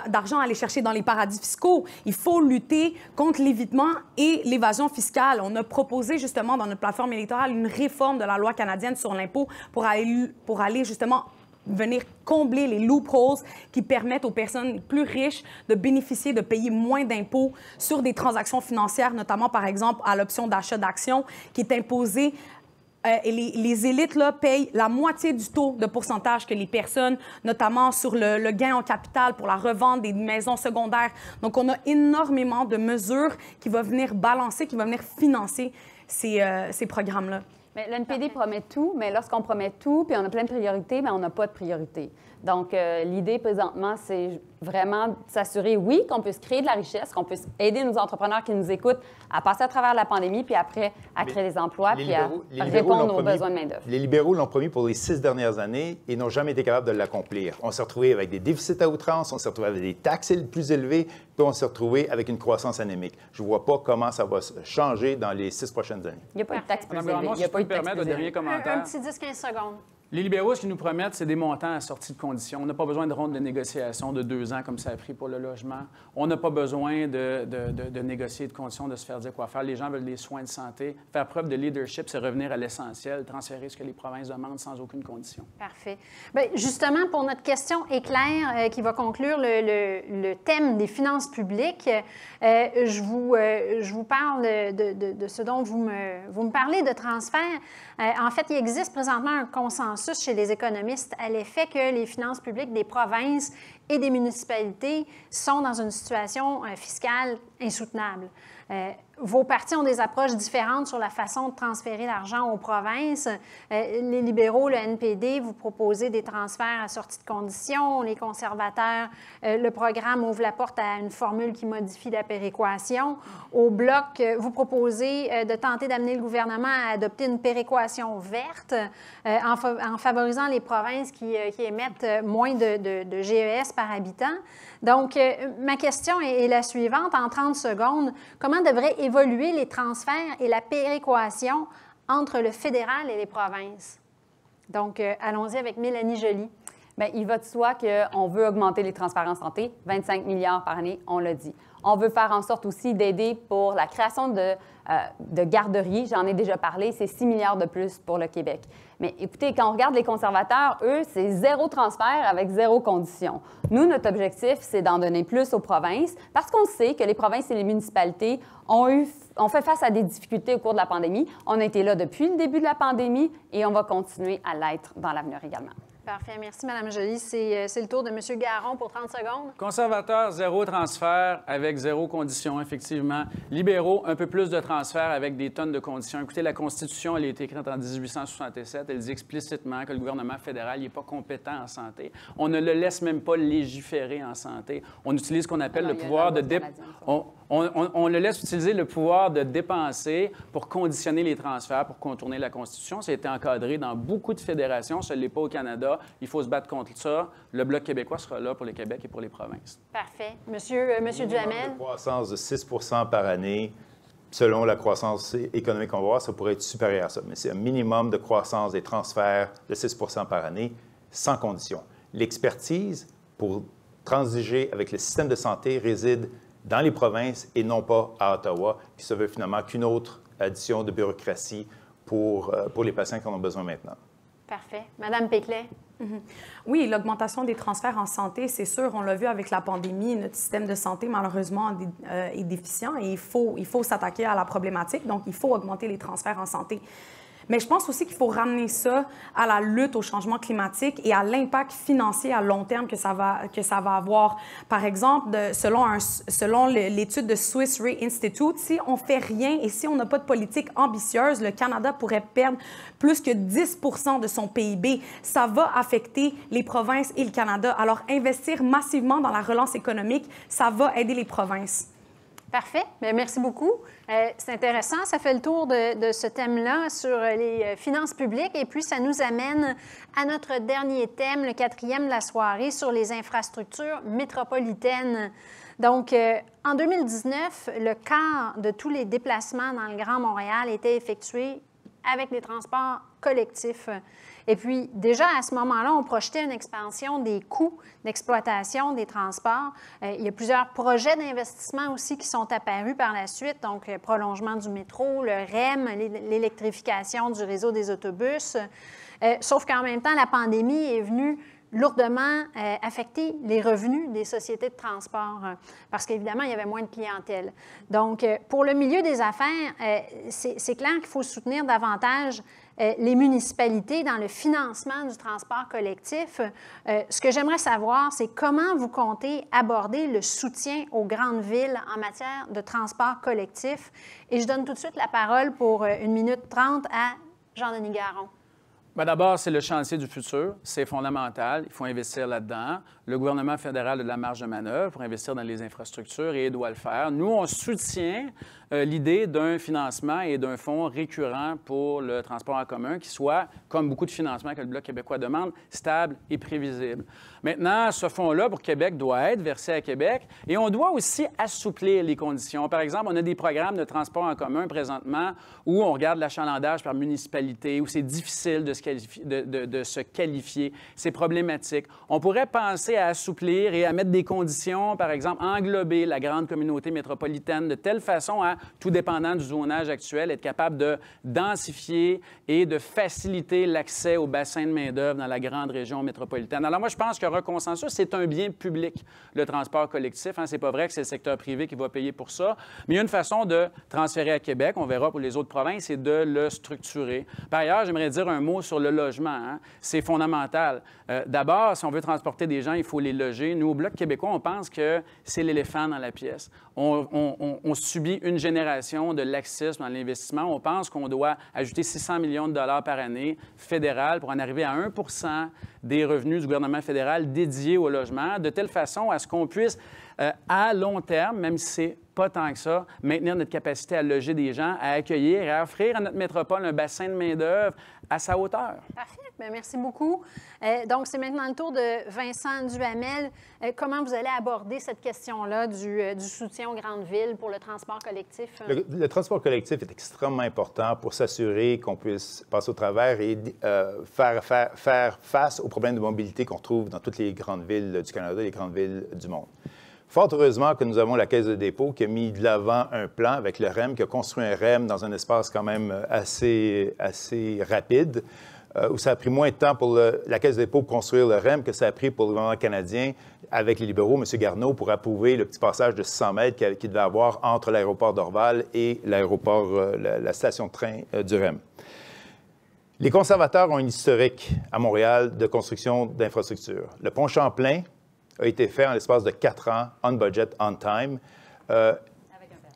S4: d'argent à aller chercher dans les paradis fiscaux. Il faut lutter contre l'évitement et l'évasion fiscale. On a proposé justement dans notre plateforme électorale une réforme de la loi canadienne sur l'impôt pour aller justement venir combler les loopholes qui permettent aux personnes plus riches de bénéficier, de payer moins d'impôts sur des transactions financières, notamment par exemple à l'option d'achat d'actions qui est imposée. Et les élites là, payent la moitié du taux de pourcentage que les personnes, notamment sur le gain en capital pour la revente des maisons secondaires. Donc, on a énormément de mesures qui vont venir balancer, qui vont venir financer ces programmes-là.
S5: Mais l'NPD promet tout, mais lorsqu'on promet tout, puis on a plein de priorités, mais on n'a pas de priorité. Donc, l'idée présentement, c'est vraiment s'assurer, oui, qu'on puisse créer de la richesse, qu'on puisse aider nos entrepreneurs qui nous écoutent à passer à travers la pandémie, puis après, à créer des emplois, puis à répondre aux besoins de main-d'œuvre.
S3: Les libéraux l'ont promis pour les 6 dernières années et n'ont jamais été capables de l'accomplir. On s'est retrouvé avec des déficits à outrance, on s'est retrouvé avec des taxes plus élevées, puis on s'est retrouvé avec une croissance anémique. Je ne vois pas comment ça va changer dans les 6 prochaines années.
S5: Il n'y a pas eu de taxes plus élevées.
S6: Il n'y a pas eu de taxes plus élevées.
S2: Un petit 10-15 secondes.
S6: Les libéraux, ce qu'ils nous promettent, c'est des montants à sortie de conditions. On n'a pas besoin de ronde de négociation de 2 ans comme ça a pris pour le logement. On n'a pas besoin de négocier de conditions, de se faire dire quoi faire. Les gens veulent des soins de santé. Faire preuve de leadership, c'est revenir à l'essentiel, transférer ce que les provinces demandent sans aucune condition.
S2: Parfait. Bien, justement, pour notre question éclair qui va conclure le thème des finances publiques, je vous parle de ce dont vous me parlez de transfert. En fait, il existe présentement un consensus chez les économistes à l'effet que les finances publiques des provinces et des municipalités sont dans une situation fiscale insoutenable. Vos partis ont des approches différentes sur la façon de transférer l'argent aux provinces. Les libéraux, le NPD, vous proposez des transferts à sortie de conditions. Les conservateurs, le programme ouvre la porte à une formule qui modifie la péréquation. Au Bloc, vous proposez de tenter d'amener le gouvernement à adopter une péréquation verte en favorisant les provinces qui émettent moins de GES par habitant. Donc, ma question est la suivante, en 30 secondes. Comment devraient évoluer les transferts et la péréquation entre le fédéral et les provinces? Donc, allons-y avec Mélanie Joly.
S5: Bien, il va de soi qu'on veut augmenter les transferts en santé, 25 milliards par année, on l'a dit. On veut faire en sorte aussi d'aider pour la création de garderies. J'en ai déjà parlé, c'est 6 milliards de plus pour le Québec. Mais écoutez, quand on regarde les conservateurs, eux, c'est 0 transfert avec 0 condition. Nous, notre objectif, c'est d'en donner plus aux provinces parce qu'on sait que les provinces et les municipalités ont fait face à des difficultés au cours de la pandémie. On a été là depuis le début de la pandémie et on va continuer à l'être dans l'avenir également.
S2: Parfait. Merci, Mme Joly. C'est le tour de M. Garon pour 30 secondes.
S6: Conservateurs, 0 transfert avec 0 conditions, effectivement. Libéraux, un peu plus de transfert avec des tonnes de conditions. Écoutez, la Constitution, elle a été écrite en 1867. Elle dit explicitement que le gouvernement fédéral n'est pas compétent en santé. On ne le laisse même pas légiférer en santé. On utilise ce qu'on appelle le pouvoir de on le laisse utiliser le pouvoir de dépenser pour conditionner les transferts, pour contourner la Constitution. Ça a été encadré dans beaucoup de fédérations. Ça ne l'est pas au Canada. Il faut se battre contre ça. Le Bloc québécois sera là pour le Québec et pour les provinces.
S2: Parfait. Monsieur Duhamel?
S3: Une croissance de 6 par année. Selon la croissance économique qu'on va voir, ça pourrait être supérieur à ça. Mais c'est un minimum de croissance des transferts de 6 par année, sans condition. L'expertise pour transiger avec le système de santé réside dans les provinces et non pas à Ottawa, qui se veut finalement qu'une autre addition de bureaucratie pour les patients qui en ont besoin maintenant.
S2: Parfait. Madame Péclet.
S4: Oui, l'augmentation des transferts en santé, c'est sûr, on l'a vu avec la pandémie, notre système de santé, malheureusement, est déficient et il faut s'attaquer à la problématique, donc il faut augmenter les transferts en santé. Mais je pense aussi qu'il faut ramener ça à la lutte au changement climatique et à l'impact financier à long terme que ça va avoir. Par exemple, selon l'étude de Swiss Re Institute, si on fait rien et si on n'a pas de politique ambitieuse, le Canada pourrait perdre plus que 10 % de son PIB. Ça va affecter les provinces et le Canada. Alors, investir massivement dans la relance économique, ça va aider les provinces.
S2: Parfait. Bien, merci beaucoup. C'est intéressant. Ça fait le tour de ce thème-là sur les finances publiques. Et puis, ça nous amène à notre dernier thème, le 4e de la soirée, sur les infrastructures métropolitaines. Donc, en 2019, le quart de tous les déplacements dans le Grand Montréal étaient effectués avec les transports collectifs. Et puis, déjà à ce moment-là, on projetait une expansion des coûts d'exploitation des transports. Il y a plusieurs projets d'investissement aussi qui sont apparus par la suite, donc le prolongement du métro, le REM, l'électrification du réseau des autobus. Sauf qu'en même temps, la pandémie est venue lourdement affecter les revenus des sociétés de transport parce qu'évidemment, il y avait moins de clientèle. Donc, pour le milieu des affaires, c'est clair qu'il faut soutenir davantage les municipalités dans le financement du transport collectif. Ce que j'aimerais savoir, c'est comment vous comptez aborder le soutien aux grandes villes en matière de transport collectif. Et je donne tout de suite la parole pour 1 minute 30 à Jean-Denis Garon.
S6: Bien, d'abord, c'est le chantier du futur. C'est fondamental. Il faut investir là-dedans. Le gouvernement fédéral a de la marge de manœuvre pour investir dans les infrastructures et il doit le faire. Nous, on soutient l'idée d'un financement et d'un fonds récurrent pour le transport en commun qui soit, comme beaucoup de financements que le Bloc québécois demande, stable et prévisible. Maintenant, ce fonds-là, pour Québec, doit être versé à Québec et on doit aussi assouplir les conditions. Par exemple, on a des programmes de transport en commun présentement où on regarde l'achalandage par municipalité, où c'est difficile de se qualifier. C'est problématique. On pourrait penser à assouplir et à mettre des conditions, par exemple, englober la grande communauté métropolitaine de telle façon à, tout dépendant du zonage actuel, être capable de densifier et de faciliter l'accès au bassin de main-d'œuvre dans la grande région métropolitaine. Alors moi, je pense qu'il y aura un consensus. C'est un bien public, le transport collectif. Hein. C'est pas vrai que c'est le secteur privé qui va payer pour ça. Mais il y a une façon de transférer à Québec, on verra pour les autres provinces, et de le structurer. Par ailleurs, j'aimerais dire un mot sur le logement. Hein. C'est fondamental. D'abord, si on veut transporter des gens, il faut les loger. Nous, au Bloc québécois, on pense que c'est l'éléphant dans la pièce. On subit une génération de laxisme dans l'investissement. On pense qu'on doit ajouter 600 millions de dollars par année fédéral pour en arriver à 1 % des revenus du gouvernement fédéral dédiés au logement, de telle façon à ce qu'on puisse, à long terme, même si c'est pas tant que ça, maintenir notre capacité à loger des gens, à accueillir et à offrir à notre métropole un bassin de main-d'œuvre à sa hauteur.
S2: Parfait. Bien, merci beaucoup. Donc, c'est maintenant le tour de Vincent Duhamel. Comment vous allez aborder cette question-là du soutien aux grandes villes pour le transport collectif?
S3: Le transport collectif est extrêmement important pour s'assurer qu'on puisse passer au travers et faire face aux problèmes de mobilité qu'on retrouve dans toutes les grandes villes du Canada et les grandes villes du monde. Fort heureusement que nous avons la Caisse de dépôt qui a mis de l'avant un plan avec le REM, qui a construit un REM dans un espace quand même assez rapide, où ça a pris moins de temps pour la Caisse de dépôt pour construire le REM que ça a pris pour le gouvernement canadien, avec les libéraux, M. Garneau, pour approuver le petit passage de 600 mètres qu'il devait avoir entre l'aéroport d'Orval et l'aéroport, la station de train du REM. Les conservateurs ont une historique à Montréal de construction d'infrastructures. Le pont Champlain a été fait en l'espace de 4 ans, on budget, on time.
S5: Avec un péage.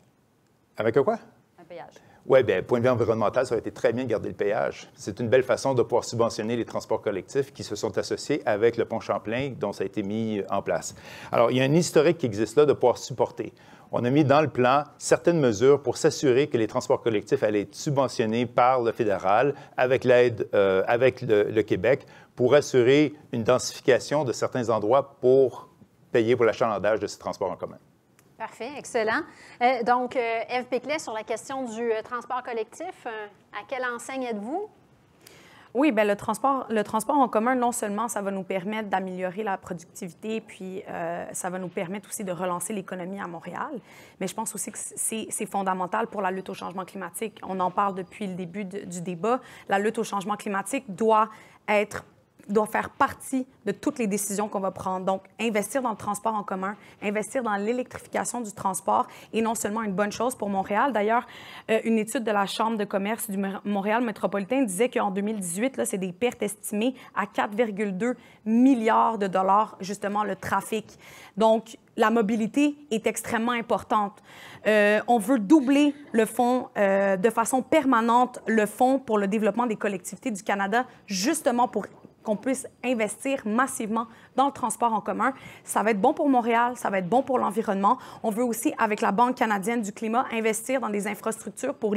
S3: Avec un quoi?
S5: Un péage.
S3: Oui, bien, point de vue environnemental, ça aurait été très bien de garder le péage. C'est une belle façon de pouvoir subventionner les transports collectifs qui se sont associés avec le pont Champlain, dont ça a été mis en place. Alors, il y a un historique qui existe là de pouvoir supporter. On a mis dans le plan certaines mesures pour s'assurer que les transports collectifs allaient être subventionnés par le fédéral avec l'aide avec le Québec pour assurer une densification de certains endroits pour payer pour l'achalandage de ces transports en commun.
S2: Parfait, excellent. Donc, Ève Péclet, sur la question du transport collectif, à quelle enseigne êtes-vous?
S4: Oui, bien, le transport en commun, non seulement ça va nous permettre d'améliorer la productivité, puis ça va nous permettre aussi de relancer l'économie à Montréal, mais je pense aussi que c'est fondamental pour la lutte au changement climatique. On en parle depuis le début du débat. La lutte au changement climatique doit faire partie de toutes les décisions qu'on va prendre. Donc, investir dans le transport en commun, investir dans l'électrification du transport est non seulement une bonne chose pour Montréal. D'ailleurs, une étude de la Chambre de commerce du Montréal métropolitain disait qu'en 2018, c'est des pertes estimées à 4,2 milliards de dollars, justement, le trafic. Donc, la mobilité est extrêmement importante. On veut doubler le fonds de façon permanente, le Fonds pour le développement des collectivités du Canada, justement pour qu'on puisse investir massivement dans le transport en commun. Ça va être bon pour Montréal, ça va être bon pour l'environnement. On veut aussi, avec la Banque canadienne du climat, investir dans des infrastructures pour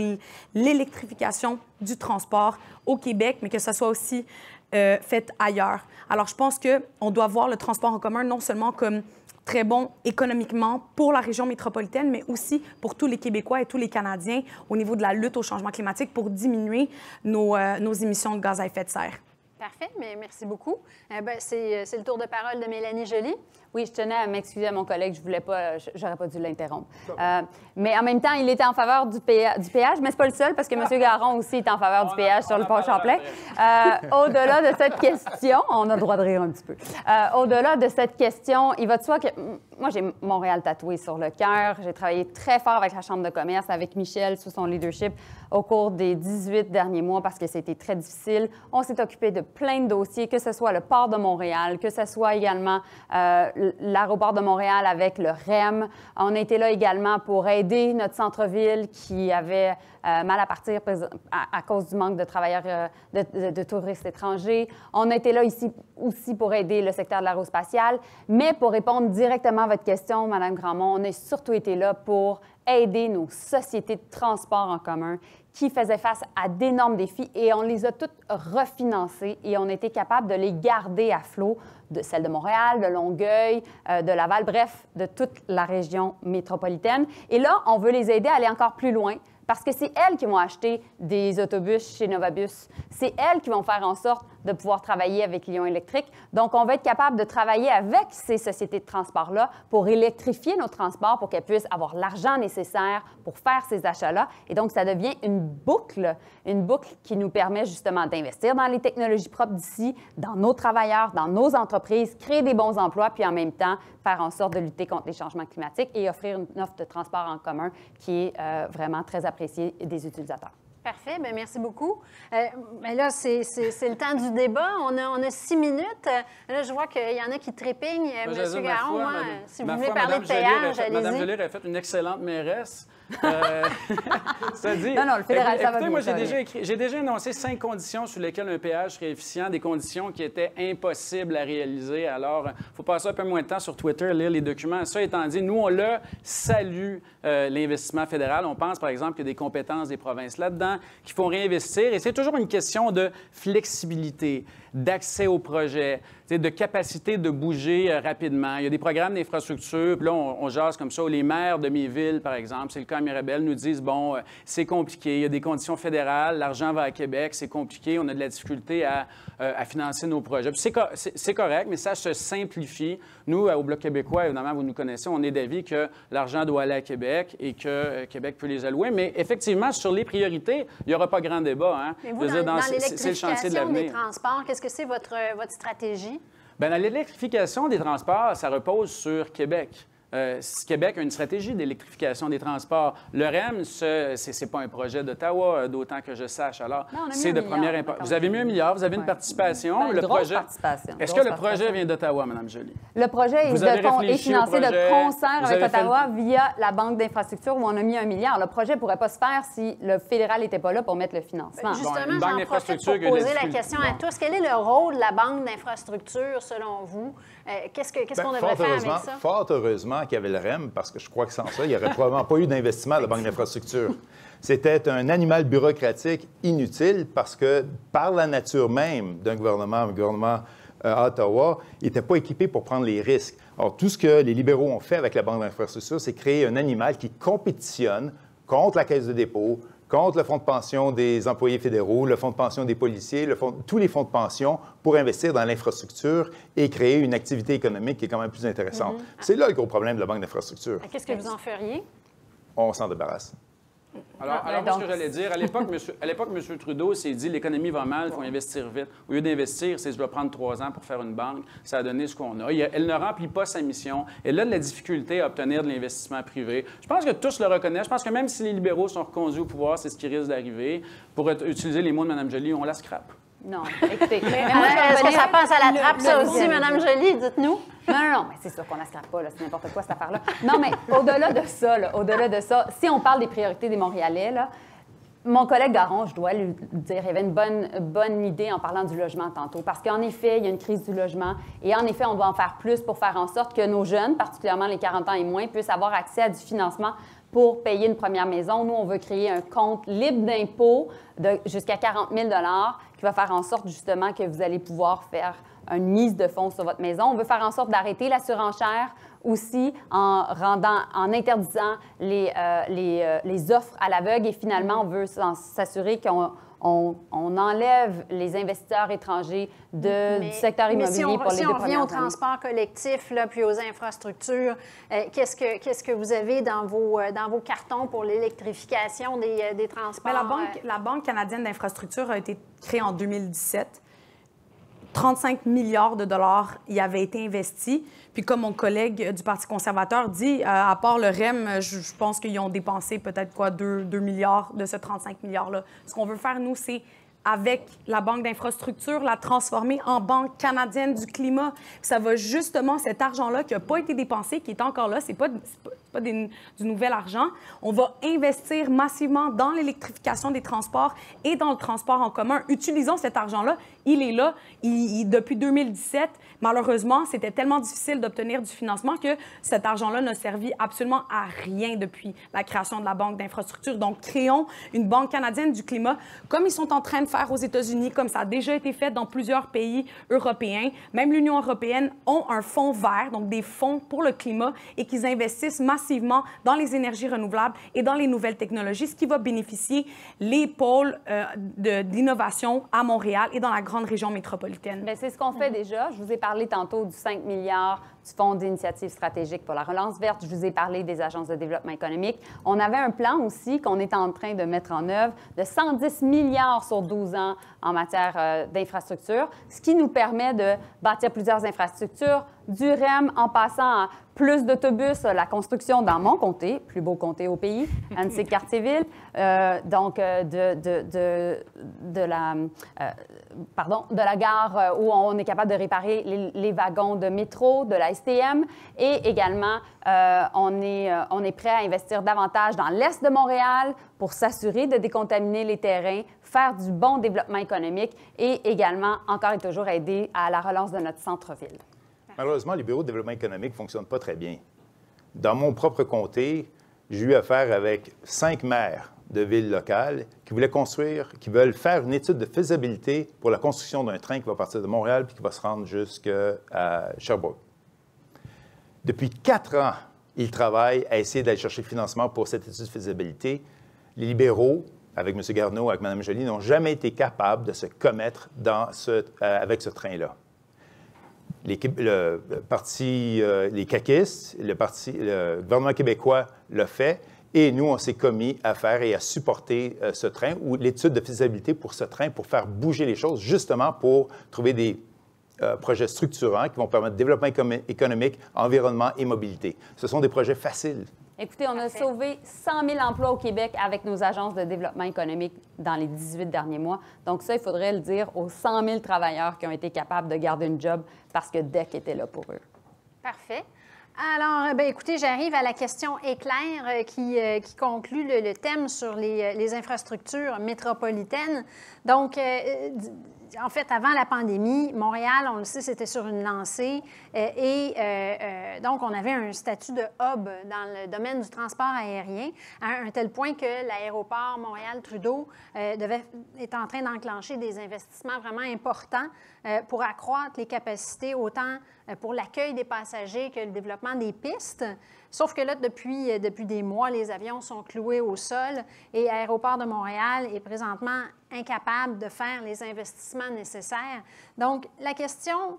S4: l'électrification du transport au Québec, mais que ça soit aussi fait ailleurs. Alors, je pense qu'on doit voir le transport en commun non seulement comme très bon économiquement pour la région métropolitaine, mais aussi pour tous les Québécois et tous les Canadiens au niveau de la lutte au changement climatique pour diminuer nos émissions de gaz à effet de serre.
S2: Parfait, mais merci beaucoup. C'est le tour de parole de Mélanie Joly.
S5: Oui, je tenais à m'excuser à mon collègue, j'aurais pas dû l'interrompre. Mais en même temps, il était en faveur du péage, mais c'est pas le seul, parce que M. Garon aussi est en faveur du péage sur le pont Champlain. Au-delà de cette question, on a le droit de rire un petit peu. Au-delà de cette question, il va de soi que moi, j'ai Montréal tatoué sur le cœur. J'ai travaillé très fort avec la Chambre de commerce, avec Michel, sous son leadership, au cours des 18 derniers mois, parce que c'était très difficile. On s'est occupé de plein de dossiers, que ce soit le port de Montréal, que ce soit également l'aéroport de Montréal avec le REM. On a été là également pour aider notre centre-ville qui avait mal à partir à cause du manque de travailleurs, de touristes étrangers. On a été là ici aussi pour aider le secteur de l'aérospatiale. Mais pour répondre directement à votre question, Mme Grandmont, on a surtout été là pour aider nos sociétés de transport en commun qui faisaient face à d'énormes défis et on les a toutes refinancées et on a été capable de les garder à flot, de celles de Montréal, de Longueuil, de Laval, bref, de toute la région métropolitaine. Et là, on veut les aider à aller encore plus loin parce que c'est elles qui vont acheter des autobus chez Novabus. C'est elles qui vont faire en sorte de pouvoir travailler avec Lion électrique. Donc, on va être capable de travailler avec ces sociétés de transport-là pour électrifier nos transports, pour qu'elles puissent avoir l'argent nécessaire pour faire ces achats-là. Et donc, ça devient une boucle qui nous permet justement d'investir dans les technologies propres d'ici, dans nos travailleurs, dans nos entreprises, créer des bons emplois, puis en même temps, faire en sorte de lutter contre les changements climatiques et offrir une offre de transport en commun qui est vraiment très appréciée des utilisateurs.
S2: Parfait, bien, merci beaucoup. Mais là, c'est le temps du débat. On a 6 minutes. Là, je vois qu'il y en a qui trépignent. M. Garon, si vous voulez parler de péage, allez-y.
S6: Mme Joly a fait une excellente mairesse. Ça dit,
S5: non, le fédéral, ça va bien.
S6: Moi, j'ai déjà énoncé 5 conditions sur lesquelles un péage serait efficient, des conditions qui étaient impossibles à réaliser. Alors, il faut passer un peu moins de temps sur Twitter, lire les documents. Ça étant dit, nous, on salue l'investissement fédéral. On pense, par exemple, qu'il y a des compétences des provinces là-dedans qu'il faut réinvestir. Et c'est toujours une question de flexibilité, d'accès au projet, de capacité de bouger rapidement. Il y a des programmes d'infrastructure, puis là, on jase comme ça. Les maires de mes villes, par exemple, c'est le cas à Mirabel, nous disent, bon, c'est compliqué, il y a des conditions fédérales, l'argent va à Québec, c'est compliqué, on a de la difficulté à financer nos projets. C'est correct, mais ça se simplifie. Nous, au Bloc québécois, évidemment, vous nous connaissez, on est d'avis que l'argent doit aller à Québec et que Québec peut les allouer. Mais effectivement, sur les priorités, il n'y aura pas grand débat. Hein?
S2: Mais vous, dans l'électrification des transports, qu'est-ce que c'est votre stratégie?
S6: Bien, dans l'électrification des transports, ça repose sur Québec. Québec a une stratégie d'électrification des transports. Le REM, ce n'est pas un projet d'Ottawa, d'autant que je sache. Alors, c'est de première importance. Vous avez mis 1 milliard, vous avez une participation.
S5: Une grosse participation.
S6: Est-ce que le projet vient d'Ottawa, Mme Joly?
S5: Le projet est financé de concert avec Ottawa via la Banque d'infrastructure où on a mis 1 milliard. Le projet ne pourrait pas se faire si le fédéral n'était pas là pour mettre le financement.
S2: Justement, j'en profite pour poser la question à tous. Quel est le rôle de la Banque d'infrastructure, selon vous? Qu'est-ce qu'on devrait faire avec ça?
S3: Fort heureusement qu'il y avait le REM, parce que je crois que sans ça, il n'y aurait probablement pas eu d'investissement de la Banque d'infrastructure. C'était un animal bureaucratique inutile parce que, par la nature même d'un gouvernement, à Ottawa, il n'était pas équipé pour prendre les risques. Alors, tout ce que les libéraux ont fait avec la Banque d'infrastructure, c'est créer un animal qui compétitionne contre la Caisse de dépôt, contre le fonds de pension des employés fédéraux, le fonds de pension des policiers, tous les fonds de pension pour investir dans l'infrastructure et créer une activité économique qui est quand même plus intéressante. C'est là le gros problème de la Banque d'infrastructure.
S2: Qu'est-ce que vous en feriez?
S3: On s'en débarrasse.
S6: Alors moi, ce que j'allais dire, à l'époque, M. Trudeau s'est dit l'économie va mal, il faut investir vite. Au lieu d'investir, c'est je dois prendre 3 ans pour faire une banque. Ça a donné ce qu'on a. Elle ne remplit pas sa mission. Elle a de la difficulté à obtenir de l'investissement privé. Je pense que tous le reconnaissent. Je pense que même si les libéraux sont reconduits au pouvoir, c'est ce qui risque d'arriver. Pour utiliser les mots de Mme Joly, on la scrape.
S5: Non, écoutez.
S2: Est-ce que ça passe à la trappe, ça aussi, Mme Joly? Dites-nous.
S5: Non, mais c'est sûr qu'on la scrape pas, c'est n'importe quoi, cette affaire-là. Non, mais au-delà de ça, si on parle des priorités des Montréalais, là, mon collègue Garon, je dois lui dire, il avait une bonne idée en parlant du logement tantôt, parce qu'en effet, il y a une crise du logement, et en effet, on doit en faire plus pour faire en sorte que nos jeunes, particulièrement les 40 ans et moins, puissent avoir accès à du financement pour payer une première maison. Nous, on veut créer un compte libre d'impôts de jusqu'à 40 000 qui va faire en sorte, justement, que vous allez pouvoir faire une mise de fonds sur votre maison. On veut faire en sorte d'arrêter la surenchère aussi en interdisant les offres à l'aveugle. Et finalement, on veut s'assurer qu'on enlève les investisseurs étrangers du secteur immobilier pour les 2 premières années.
S2: Si on revient au transport collectif là, puis aux infrastructures, qu'est-ce que vous avez dans vos cartons pour l'électrification des transports?
S4: Bien, la Banque canadienne d'infrastructure a été créée en 2017. 35 milliards de dollars y avaient été investis. Puis comme mon collègue du Parti conservateur dit, à part le REM, je pense qu'ils ont dépensé peut-être 2 milliards de ce 35 milliards-là. Ce qu'on veut faire, nous, c'est avec la Banque d'infrastructure, la transformer en Banque canadienne du climat. Ça va justement, cet argent-là qui n'a pas été dépensé, qui est encore là, c'est pas du nouvel argent. On va investir massivement dans l'électrification des transports et dans le transport en commun. Utilisons cet argent-là. Il est là. Depuis 2017, malheureusement, c'était tellement difficile d'obtenir du financement que cet argent-là n'a servi absolument à rien depuis la création de la Banque d'infrastructure. Donc, créons une Banque canadienne du climat, comme ils sont en train de faire aux États-Unis, comme ça a déjà été fait dans plusieurs pays européens. Même l'Union européenne ont un fonds vert, donc des fonds pour le climat, et qu'ils investissent massivement dans les énergies renouvelables et dans les nouvelles technologies, ce qui va bénéficier les pôles d'innovation à Montréal et dans la grande région métropolitaine.
S5: Bien, c'est ce qu'on fait déjà. Je vous ai parlé tantôt du 5 milliards du Fonds d'initiative stratégique pour la relance verte. Je vous ai parlé des agences de développement économique. On avait un plan aussi qu'on est en train de mettre en œuvre de 110 milliards sur 12 ans en matière d'infrastructure, ce qui nous permet de bâtir plusieurs infrastrucures, du REM en passant à plus d'autobus, la construction dans mon comté, plus beau comté au pays, Annecy-Cartierville, donc de la gare où on est capable de réparer les wagons de métro, de la STM, et également on est prêt à investir davantage dans l'est de Montréal pour s'assurer de décontaminer les terrains, faire du bon développement économique et également, encore et toujours, aider à la relance de notre centre-ville.
S3: Malheureusement, les bureaux de développement économique ne fonctionnent pas très bien. Dans mon propre comté, j'ai eu affaire avec 5 maires de villes locales qui veulent faire une étude de faisabilité pour la construction d'un train qui va partir de Montréal puis qui va se rendre jusqu'à Sherbrooke. Depuis 4 ans, ils travaillent à essayer d'aller chercher le financement pour cette étude de faisabilité. Les libéraux, avec M. Garneau, avec Mme Joly, n'ont jamais été capables de se commettre avec ce train-là. Les caquistes, le gouvernement québécois l'a fait, et nous, on s'est commis à faire et à supporter ce train ou l'étude de faisabilité pour ce train pour faire bouger les choses, justement pour trouver des projets structurants qui vont permettre développement économique, environnement et mobilité. Ce sont des projets faciles.
S5: Écoutez, on a sauvé 100 000 emplois au Québec avec nos agences de développement économique dans les 18 derniers mois. Donc ça, il faudrait le dire aux 100 000 travailleurs qui ont été capables de garder une job parce que DEC était là pour eux.
S2: Parfait. Alors, bien, écoutez, j'arrive à la question éclair qui conclut le thème sur les infrastructures métropolitaines. Donc, en fait, avant la pandémie, Montréal, on le sait, c'était sur une lancée donc on avait un statut de hub dans le domaine du transport aérien, à un tel point que l'aéroport Montréal-Trudeau est en train d'enclencher des investissements vraiment importants pour accroître les capacités, autant pour l'accueil des passagers que le développement des pistes. Sauf que là, depuis des mois, les avions sont cloués au sol et Aéroport de Montréal est présentement incapable de faire les investissements nécessaires. Donc, la question,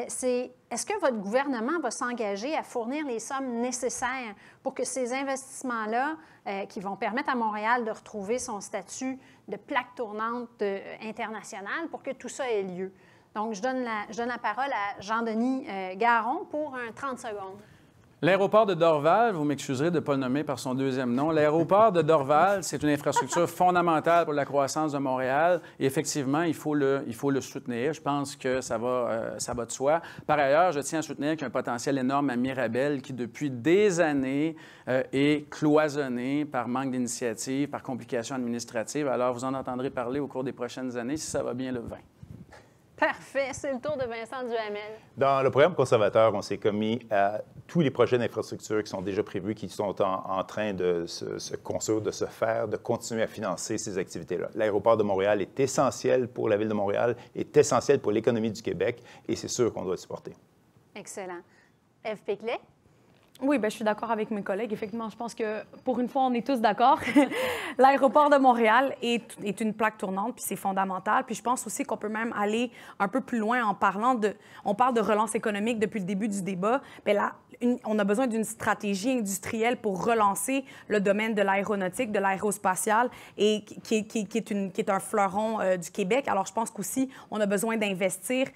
S2: c'est est-ce que votre gouvernement va s'engager à fournir les sommes nécessaires pour que ces investissements-là, qui vont permettre à Montréal de retrouver son statut de plaque tournante internationale, pour que tout ça ait lieu? Donc, je donne la parole à Jean-Denis Garon pour 30 secondes.
S6: L'aéroport de Dorval, vous m'excuserez de ne pas le nommer par son deuxième nom, l'aéroport de Dorval, c'est une infrastructure fondamentale pour la croissance de Montréal. Et effectivement, il faut le soutenir. Je pense que ça va de soi. Par ailleurs, je tiens à soutenir qu'il y a un potentiel énorme à Mirabel qui, depuis des années, est cloisonné par manque d'initiative, par complications administratives. Alors, vous en entendrez parler au cours des prochaines années, si ça va bien le 20.
S2: Parfait. C'est le tour de Vincent Duhamel.
S3: Dans le programme conservateur, on s'est commis à toutes les prochaines infrastructures qui sont déjà prévues, qui sont en train de se construire, de se faire, de continuer à financer ces activités-là. L'aéroport de Montréal est essentiel pour la Ville de Montréal, est essentiel pour l'économie du Québec et c'est sûr qu'on doit le supporter.
S2: Excellent. Ève Péclet?
S4: Oui, bien, je suis d'accord avec mes collègues. Effectivement, je pense que pour une fois, on est tous d'accord. L'aéroport de Montréal est une plaque tournante, puis c'est fondamental. Puis je pense aussi qu'on peut même aller un peu plus loin en parlant de... On parle de relance économique depuis le début du débat. Bien là, on a besoin d'une stratégie industrielle pour relancer le domaine de l'aéronautique, de l'aérospatial, et qui est un fleuron du Québec. Alors, je pense qu'aussi, on a besoin d'investir,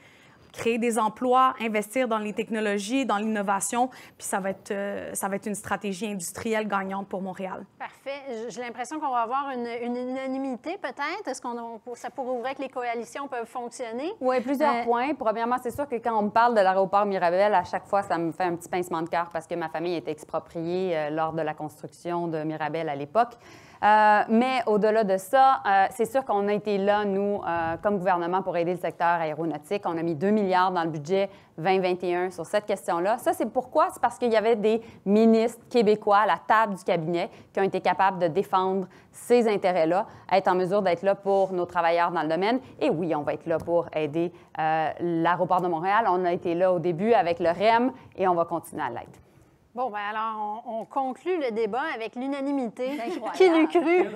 S4: créer des emplois, investir dans les technologies, dans l'innovation, puis ça va être une stratégie industrielle gagnante pour Montréal.
S2: Parfait. J'ai l'impression qu'on va avoir une unanimité peut-être. Est-ce ça pourrait ouvrir que les coalitions peuvent fonctionner?
S5: Oui, plusieurs points. Premièrement, c'est sûr que quand on me parle de l'aéroport Mirabel, à chaque fois, ça me fait un petit pincement de cœur parce que ma famille était expropriée lors de la construction de Mirabel à l'époque. Mais au-delà de ça, c'est sûr qu'on a été là, nous, comme gouvernement, pour aider le secteur aéronautique. On a mis 2 milliards dans le budget 2021 sur cette question-là. Ça, c'est pourquoi? C'est parce qu'il y avait des ministres québécois à la table du cabinet qui ont été capables de défendre ces intérêts-là, être en mesure d'être là pour nos travailleurs dans le domaine. Et oui, on va être là pour aider l'aéroport de Montréal. On a été là au début avec le REM et on va continuer à l'être.
S2: Bon, bien alors, on conclut le débat avec l'unanimité. Qui l'eût cru?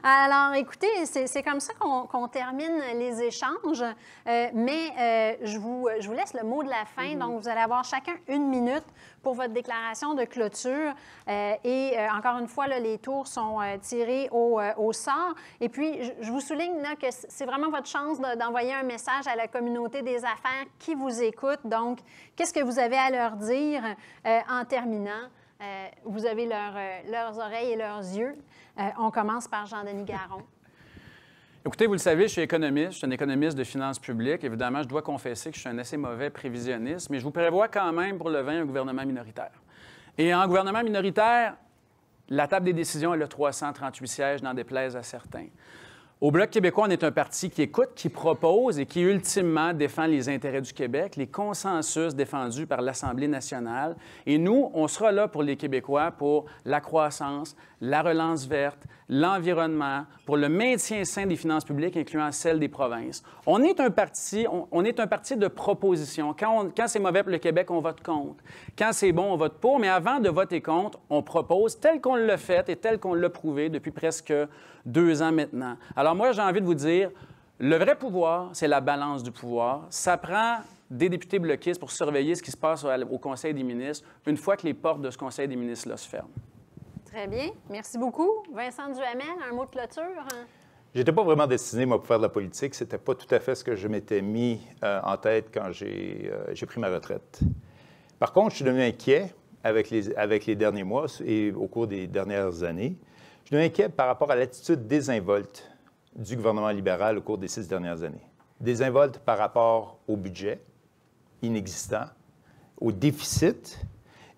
S2: Alors, écoutez, c'est comme ça qu'on termine les échanges, mais je vous laisse le mot de la fin. Donc, vous allez avoir chacun 1 minute pour votre déclaration de clôture. Encore une fois, là, les tours sont tirés au sort. Et puis, je vous souligne là, que c'est vraiment votre chance d'envoyer un message à la communauté des affaires qui vous écoute. Donc, qu'est-ce que vous avez à leur dire en terminant? Vous avez leurs oreilles et leurs yeux. On commence par Jean-Denis Garon.
S6: Écoutez, vous le savez, je suis économiste, je suis un économiste de finances publiques. Évidemment, je dois confesser que je suis un assez mauvais prévisionniste, mais je vous prévois quand même pour le 20 un gouvernement minoritaire. Et en gouvernement minoritaire, la table des décisions, elle a 338 sièges, n'en déplaise à certains. Au Bloc québécois, on est un parti qui écoute, qui propose et qui, ultimement, défend les intérêts du Québec, les consensus défendus par l'Assemblée nationale. Et nous, on sera là pour les Québécois, pour la croissance, la relance verte, l'environnement, pour le maintien sain des finances publiques, incluant celles des provinces. On est un parti de proposition. Quand c'est mauvais pour le Québec, on vote contre. Quand c'est bon, on vote pour. Mais avant de voter contre, on propose tel qu'on l'a fait et tel qu'on l'a prouvé depuis presque 2 ans maintenant. Alors moi, j'ai envie de vous dire, le vrai pouvoir, c'est la balance du pouvoir. Ça prend des députés bloquistes pour surveiller ce qui se passe au Conseil des ministres une fois que les portes de ce Conseil des ministres-là se ferment.
S2: Très bien. Merci beaucoup. Vincent Duhamel, un mot de clôture?
S3: Je n'étais pas vraiment destiné, moi, pour faire de la politique. Ce n'était pas tout à fait ce que je m'étais mis en tête quand j'ai pris ma retraite. Par contre, je suis devenu inquiet avec les derniers mois et au cours des dernières années. Je suis devenu inquiet par rapport à l'attitude désinvolte du gouvernement libéral au cours des 6 dernières années. Désinvolte par rapport au budget inexistant, au déficit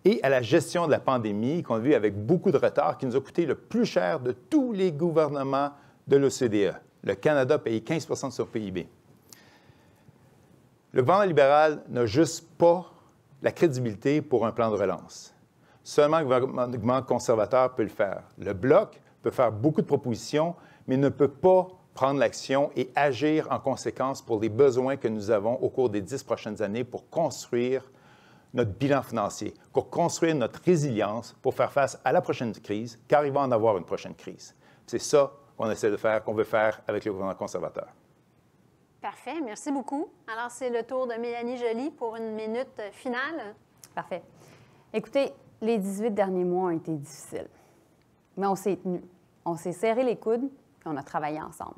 S3: et à la gestion de la pandémie qu'on a vu avec beaucoup de retard, qui nous a coûté le plus cher de tous les gouvernements de l'OCDE. Le Canada paye 15 % de son PIB. Le gouvernement libéral n'a juste pas la crédibilité pour un plan de relance. Seulement le gouvernement conservateur peut le faire. Le Bloc peut faire beaucoup de propositions, mais ne peut pas prendre l'action et agir en conséquence pour les besoins que nous avons au cours des 10 prochaines années pour construire notre bilan financier, pour construire notre résilience, pour faire face à la prochaine crise, car il va en avoir une prochaine crise. C'est ça qu'on essaie de faire, qu'on veut faire avec le gouvernement conservateur.
S2: Parfait, merci beaucoup. Alors, c'est le tour de Mélanie Joly pour une minute finale.
S5: Parfait. Écoutez, les 18 derniers mois ont été difficiles, mais on s'est tenus. On s'est serré les coudes et on a travaillé ensemble.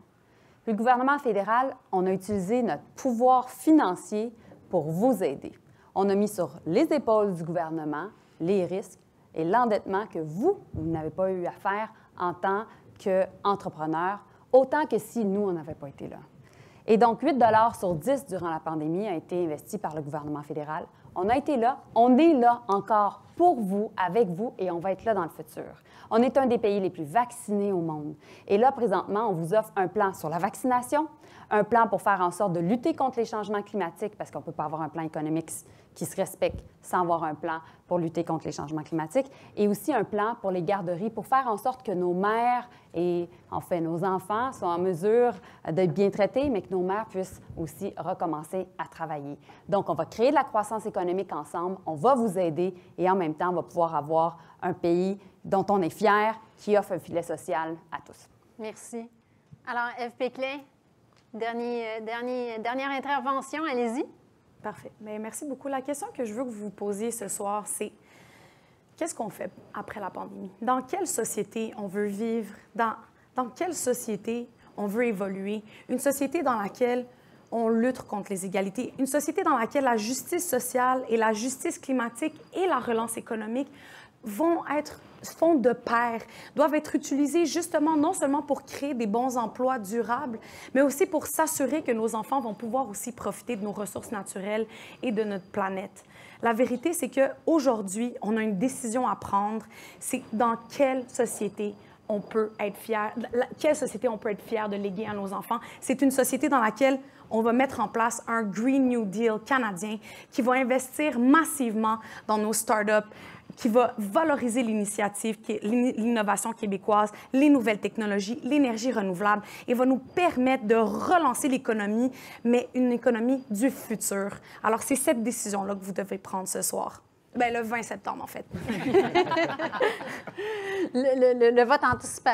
S5: Puis le gouvernement fédéral, on a utilisé notre pouvoir financier pour vous aider. On a mis sur les épaules du gouvernement les risques et l'endettement que vous n'avez pas eu à faire en tant qu'entrepreneur, autant que si nous, on n'avait pas été là. Et donc, 8 $ sur 10 durant la pandémie a été investi par le gouvernement fédéral. On a été là, on est là encore pour vous, avec vous, et on va être là dans le futur. On est un des pays les plus vaccinés au monde. Et là, présentement, on vous offre un plan sur la vaccination, un plan pour faire en sorte de lutter contre les changements climatiques, parce qu'on ne peut pas avoir un plan économique qui se respecte sans avoir un plan pour lutter contre les changements climatiques, et aussi un plan pour les garderies pour faire en sorte que nos mères et, en fait, nos enfants soient en mesure d'être bien traités, mais que nos mères puissent aussi recommencer à travailler. Donc, on va créer de la croissance économique ensemble, on va vous aider, et en même temps, on va pouvoir avoir un pays dont on est fier, qui offre un filet social à tous.
S2: Merci. Alors, Ève Péclet, dernière intervention, allez-y.
S4: Parfait. Bien, merci beaucoup. La question que je veux que vous vous posiez ce soir, c'est qu'est-ce qu'on fait après la pandémie? Dans quelle société on veut vivre? Dans quelle société on veut évoluer? Une société dans laquelle on lutte contre les inégalités, une société dans laquelle la justice sociale et la justice climatique et la relance économique font de pair, doivent être utilisées justement non seulement pour créer des bons emplois durables, mais aussi pour s'assurer que nos enfants vont pouvoir aussi profiter de nos ressources naturelles et de notre planète. La vérité, c'est qu'aujourd'hui, on a une décision à prendre, c'est dans quelle société on peut être fier, quelle société on peut être fier de léguer à nos enfants. C'est une société dans laquelle on va mettre en place un Green New Deal canadien qui va investir massivement dans nos startups, qui va valoriser l'initiative, l'innovation québécoise, les nouvelles technologies, l'énergie renouvelable et va nous permettre de relancer l'économie, mais une économie du futur. Alors, c'est cette décision-là que vous devez prendre ce soir. Bien, le 20 septembre, en fait.
S2: Le vote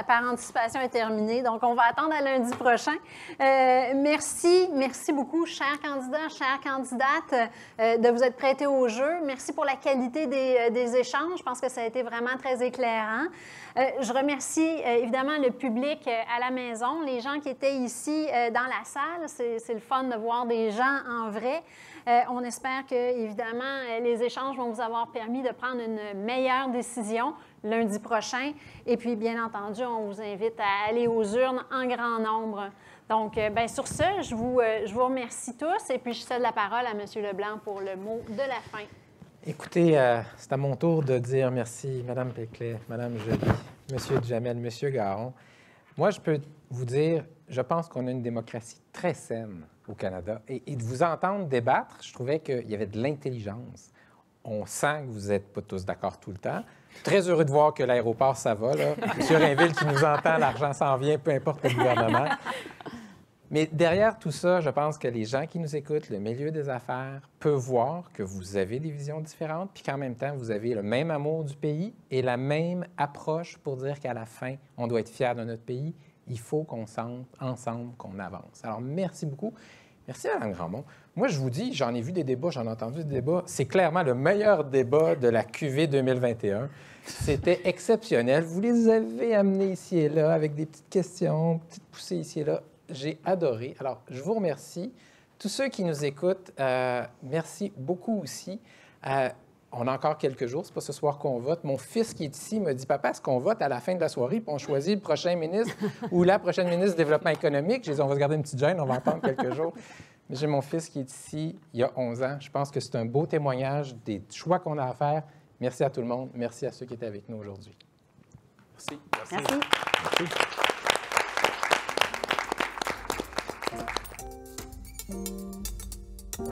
S2: par anticipation est terminé, donc on va attendre à lundi prochain. Merci beaucoup, chers candidats, chères candidates, de vous être prêtés au jeu. Merci pour la qualité des échanges. Je pense que ça a été vraiment très éclairant. Je remercie évidemment le public à la maison, les gens qui étaient ici dans la salle. C'est le fun de voir des gens en vrai. On espère que, évidemment, les échanges vont vous avoir permis de prendre une meilleure décision lundi prochain. Et puis, bien entendu, on vous invite à aller aux urnes en grand nombre. Donc, bien, sur ce, je vous remercie tous. Et puis, je cède la parole à M. Leblanc pour le mot de la fin.
S1: Écoutez, c'est à mon tour de dire merci, Mme Péclet, Mme Joly, M. Duhamel, M. Garon. Moi, je peux vous dire, je pense qu'on a une démocratie très saine au Canada. Et de vous entendre débattre, je trouvais qu'il y avait de l'intelligence. On sent que vous n'êtes pas tous d'accord tout le temps. Très heureux de voir que l'aéroport, ça va. Là. M. Rainville qui nous entend, l'argent s'en vient, peu importe le gouvernement. Mais derrière tout ça, je pense que les gens qui nous écoutent, le milieu des affaires, peuvent voir que vous avez des visions différentes, puis qu'en même temps, vous avez le même amour du pays et la même approche pour dire qu'à la fin, on doit être fiers de notre pays. Il faut qu'on sente ensemble qu'on avance. Alors, merci beaucoup. Merci, Mme Grandmont. Moi, je vous dis, j'en ai vu des débats, j'en ai entendu des débats. C'est clairement le meilleur débat de la QV 2021. C'était exceptionnel. Vous les avez amenés ici et là avec des petites questions, petites poussées ici et là. J'ai adoré. Alors, je vous remercie. Tous ceux qui nous écoutent, merci beaucoup aussi. On a encore quelques jours, c'est pas ce soir qu'on vote. Mon fils qui est ici me dit, papa, est-ce qu'on vote à la fin de la soirée puis on choisit le prochain ministre ou la prochaine ministre du Développement économique? J'ai dit, on va se garder une petite gêne, on va attendre quelques jours. Mais j'ai mon fils qui est ici il y a 11 ans. Je pense que c'est un beau témoignage des choix qu'on a à faire. Merci à tout le monde. Merci à ceux qui étaient avec nous aujourd'hui.
S6: Merci.
S5: Merci.
S1: Merci.